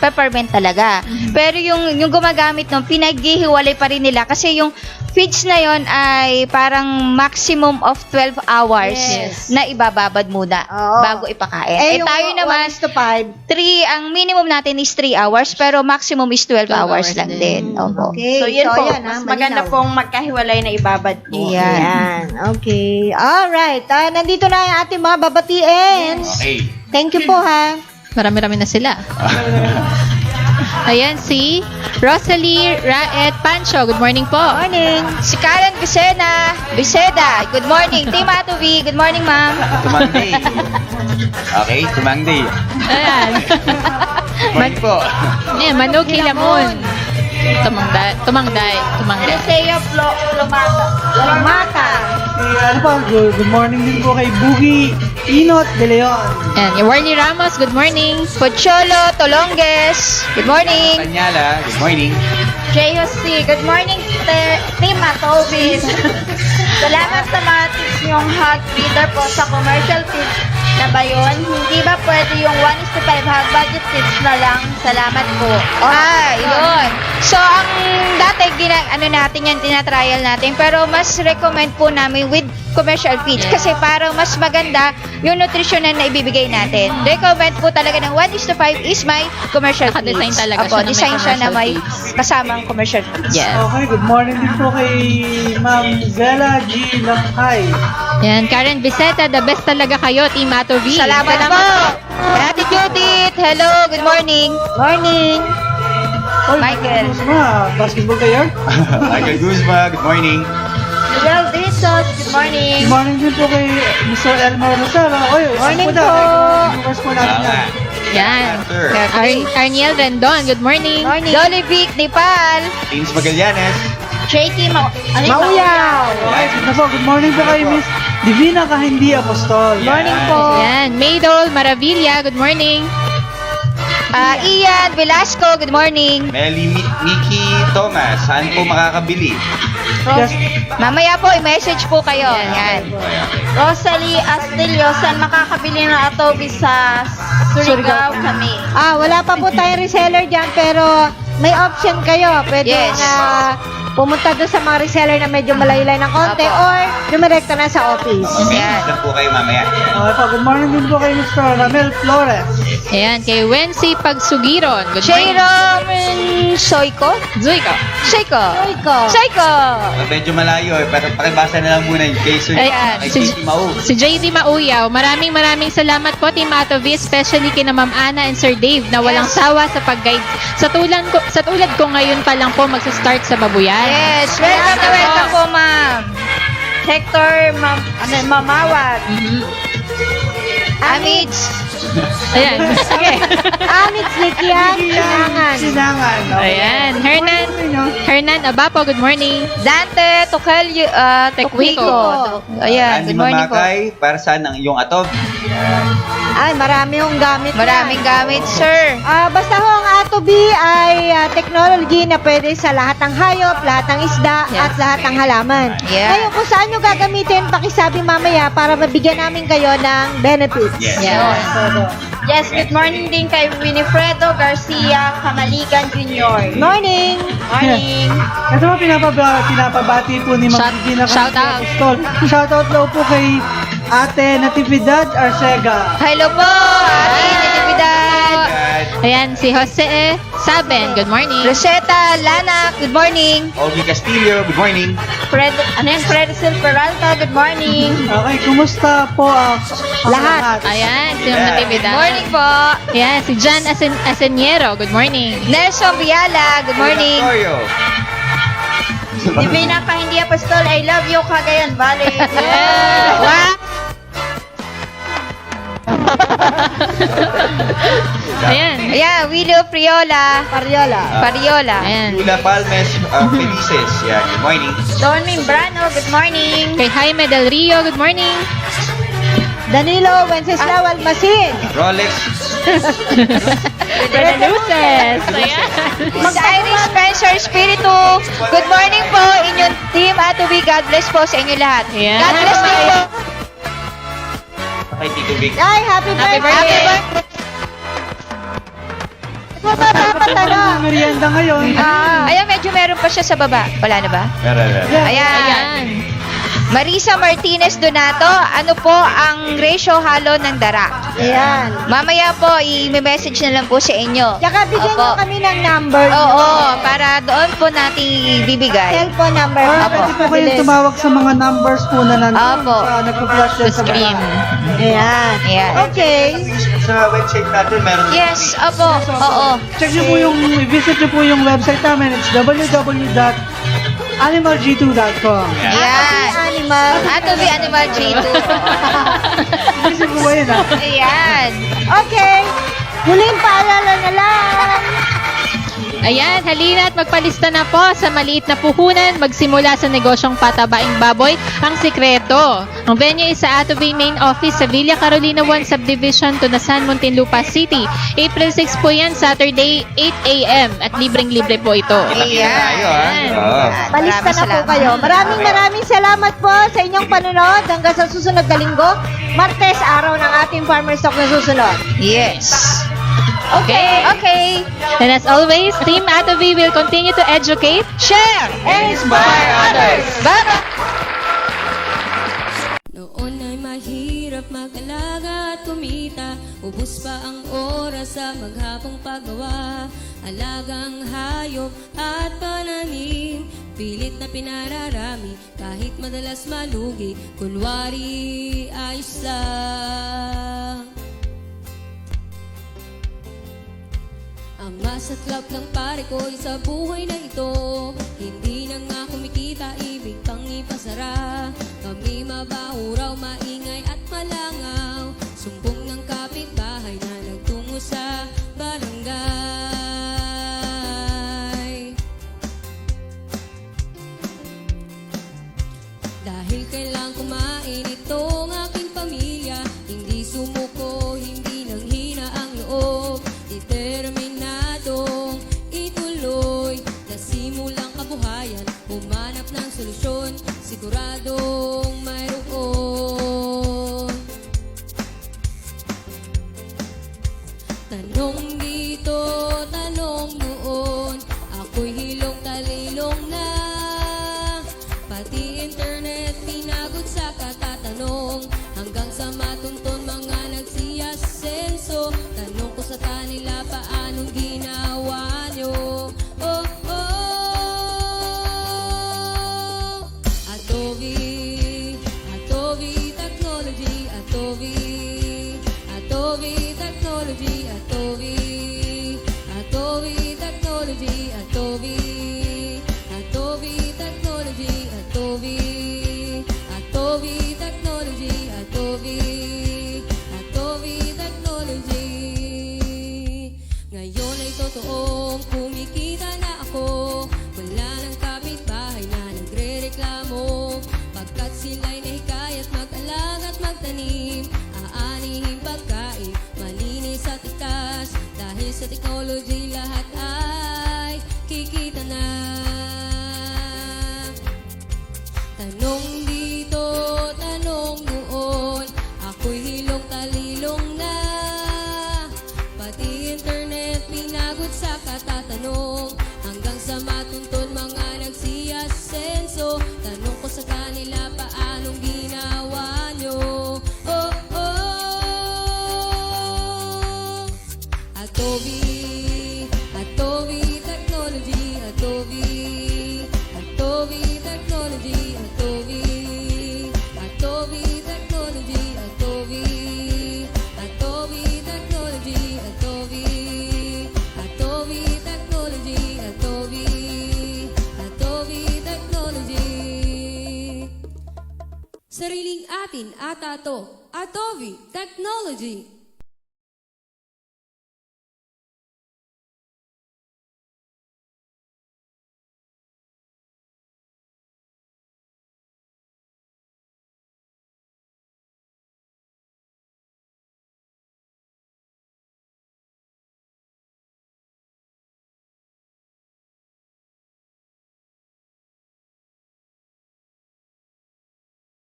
peppermint talaga. Pero yung gumagamit nun, pinaghihiwalay pa rin nila kasi yung feeds na yon ay parang maximum of 12 hours Yes. na ibababad muna Oo. bago ipakain. Yung Tayo naman, 1:5. 3, ang minimum natin is 3 hours, pero maximum is 12 hours lang din. Opo. Okay. So yun po, ayan, mas malinaw. maganda pong magkahiwalay na ibabad po. Yan. Okay. Alright. Nandito na yung ating mga babatiin. Okay. Thank you po, ha. Marami-rami na sila. Ayan, si Rosalie Raet Pancho. Good morning po. Morning. Si Karen Biseda. Good morning. Team Atovi. Good morning, ma'am. Tumangday. Okay, tumangday. Ayan. Morning po. Ayan, Manuki Lamon. Tumangday. Eliseo Lumata. Good morning din po kay Boogie Inot De Leon. And yung Warly Ramos, good morning. Pocholo Tolonges. Good morning. Tanyala, good morning. JOC. Good morning, Team Atovis. Salamat sa mga tips niyong hog feeder po sa commercial tips na ba yun? Hindi ba pwede yung 1:5 hog budget tips na lang? Salamat po. Yun. So, ang dati, natin yan, tinatrial natin, pero mas recommend po namin with commercial feeds kasi parang mas maganda yung nutritional na ibibigay natin. Recommend po talaga ng 1:5 is my commercial feeds. Naka-design talaga Opo, siya na may design siya na commercial may feeds. kasamang commercial feeds. Yes. Okay, good morning din po kay Ma'am Zella G. Langkay. Yan, Karen Biseta, the best talaga kayo, Team Atovi. Salamat po. Ate Judith, hello, good morning. Morning. Michael. Basketball player. Michael Guzma, good morning. Miguel Drizos. Good morning. Good morning din po kay Mr. Elmar Rosero. Oy, Morning po. Bukas po natin Tama. yan. Yan. Sir. Arniel Rendon, good morning. Morning. Dolly Vic, Nepal. Teams Magallanes. JT Mauyaw. Okay, ito po. Good morning po kay Miss Divina Kahindi Apostol. Morning po. Yan, Maydol Maravilla, good morning. Ian Velasco, good morning. Melly Mickey Thomas, saan po makakabili? Yes. Mamaya po, i-message po kayo. Yan. Rosalie Astilio. Saan makakabili ng Atovis sa Surigao kami? Wala pa po tayong reseller dyan, pero may option kayo. Pwede Yes. pumunta doon sa mga reseller na medyo malaylay ng konti or dumirekta na sa office. Message lang po kayo mamaya. Okay po. Good morning din po kay Mr. Ramel Flores. Ayan, kay Wency Pagsugiron, good morning. Shayron Soiko? Zuiko. Soiko. Medyo malayo pero pakibasa na lang muna yung kay Sir. Ayan, Kay si- Katie Mau. Si JD Mauyaw, maraming salamat po Team Atovi, especially kina Ma'am Ana and Sir Dave na walang sawa sa pag-guide. Sa tulad ko ngayon pa lang po magsa-start sa babuyan. Yes, welcome po, ma'am. Hector Mamawag. Amids. Ayan. Sige. Amit Likian, Sinangan. Sinangan. Okay. Ayan. Hernan Abapo, good morning. Dante Tokelyo, Tequico. Ayan, Andy good morning po. Mamakay, para saan ang iyong atog? Ay, marami hong gamit Maraming gamit, sir. Basta ho, ang Atobi ay technology na pwede sa lahat ng hayop, lahat ng isda, at lahat ng halaman. Yeah. Ngayon, kung saan nyo gagamitin, pakisabi mamaya para mabigyan namin kayo ng benefits. Yes. Yes, good morning din kay Winifredo Garcia Kamaligan Jr. Morning! Morning. Ito po pinapabati po ni Ma'am Divina shout Kahindi out. Apostol. Shout out daw po kay Ate Natividad Arcega. Hello po, Ate Natividad. Ayan, si Jose Saben, good morning. Rosetta Lana, good morning. Olgie Castillo, good morning. Fredicil Peralta, good morning. Okay, kumusta po ang lahat? Ayan, si Ma'am Yeah. Natividad. Morning po. Ayan, si Jan Aseniero, good morning. Nelson Viala, good morning. Victorio. Divina Kahindi Apostol, I love you, Cagayan Valley. Wow. Ayan. Ayan, Willow Priola. Pariola. Ayan. Lula Palmes, Felices. Yeah, good morning. Don Membrano, good morning. Kay Jaime Del Rio, good morning. Danilo Wenceslao Almasin. Rolex. Luces. Ayan. Mag-Irish Spencer Spiritu. Good morning po, inyong team Atobi. God bless po sa inyo lahat. Ayan. God bless din po. Kay Tito Vic. Ay, happy birthday! Happy birthday. Mapapatanong. Merienda ngayon. Ayan, medyo meron pa siya sa baba. Wala na ba? Meron. Ayan. Ayan. Marisa Martinez Donato, ano po ang ratio halo ng dara? Ayan. Mamaya po, i-message na lang po sa inyo. Tsaka bigyan Opo. nyo kami ng number nyo. Oo, para doon po natin ibibigay. Cellphone number. Pwede po kayong tumawag sa mga numbers po na nandun Opo. nagpo-flash yan sa Screen. Ayan. Ayan. Okay. Sa website natin, meron Yes, opo. Oo. Check nyo po visit nyo po yung website namin. It's www.animalg2.com. Ayan. Animal. Atobi Animal G2. Visit po ba yun, ha? Ayan. Okay. Huling paalala na lang. Ayan, halina at magpalista na po sa maliit na puhunan magsimula sa negosyong patabaing baboy ang sikreto. Ang venue is sa Atobi Main Office sa Villa Carolina 1 Subdivision, Tunasan, Muntinlupa City. April 6 po yan, Saturday, 8 a.m. At libreng-libre po ito. Ayan. Palista na po salamat. kayo. Maraming salamat po sa inyong panunod. Hanggang sa susunod na linggo, Martes, araw ng ating Farmer's Talk na susunod. Yes. Okay. Okay. And as always, Team Atobi will continue to educate, Share And inspire others. Bye-bye. Noon ay mahirap mag-alaga at kumita, ubos pa ang oras sa maghapong paggawa. Alagang hayop at pananim, pilit na pinararami, kahit madalas malugi, kunwari ayos lang. Ang masaklap ng pare ko'y sa buhay na ito, hindi na nga kumikita, ibig pang ipasara. Kami mabaho raw, maingay at malangaw, sumbong ng kapitbahay na nagtungo sa barangay. Dahil kailang kumain itong aking pamilya, hindi sumuko, hindi nanghina ang loob, determinadong ituloy, nasimulang kabuhayan, humanap ng solusyon, siguradong mayroon. Tanong dito, tanong noon, ako'y hilong talilong na, pati internet pinagod sa katatanong, hanggang sa matuntun mga nagsiyasenso. Tanong ko sa kanila, paanong ginawa nyo? Oh, oh. Atobi, Atobi Technology, Atobi, Atobi Technology, Atobi, Atobi Technology, Atobi, Atobi Technology, Atobi, Atobi Technology, Atobi, Atobi Technology. Ngayon ay totoong kumikita na ako, wala ng kapitbahay na nagre-reklamo, pagkat sila'y nahikayat mag-alaga at magtanim, aanihin pagkain, malinis at ikas, dahil sa technology lahat ay kikita na. Tanong dito, tanong noon, ako'y hilong talilong na, pati internet pinagod sa katatanong, hanggang sa matuntun mga nagsiyasenso. Tanong ko sa kanila, paanong ginawa nyo? Oh, oh. Atobi, Atobi Technology, Atobi, Atobi Technology, Atobi, Atobi Technology, Atobi, Atobi Technology, Atobi, Atobi Technology, Atobi, Atobi Technology. Sariling atin ata to, Atobi Technology.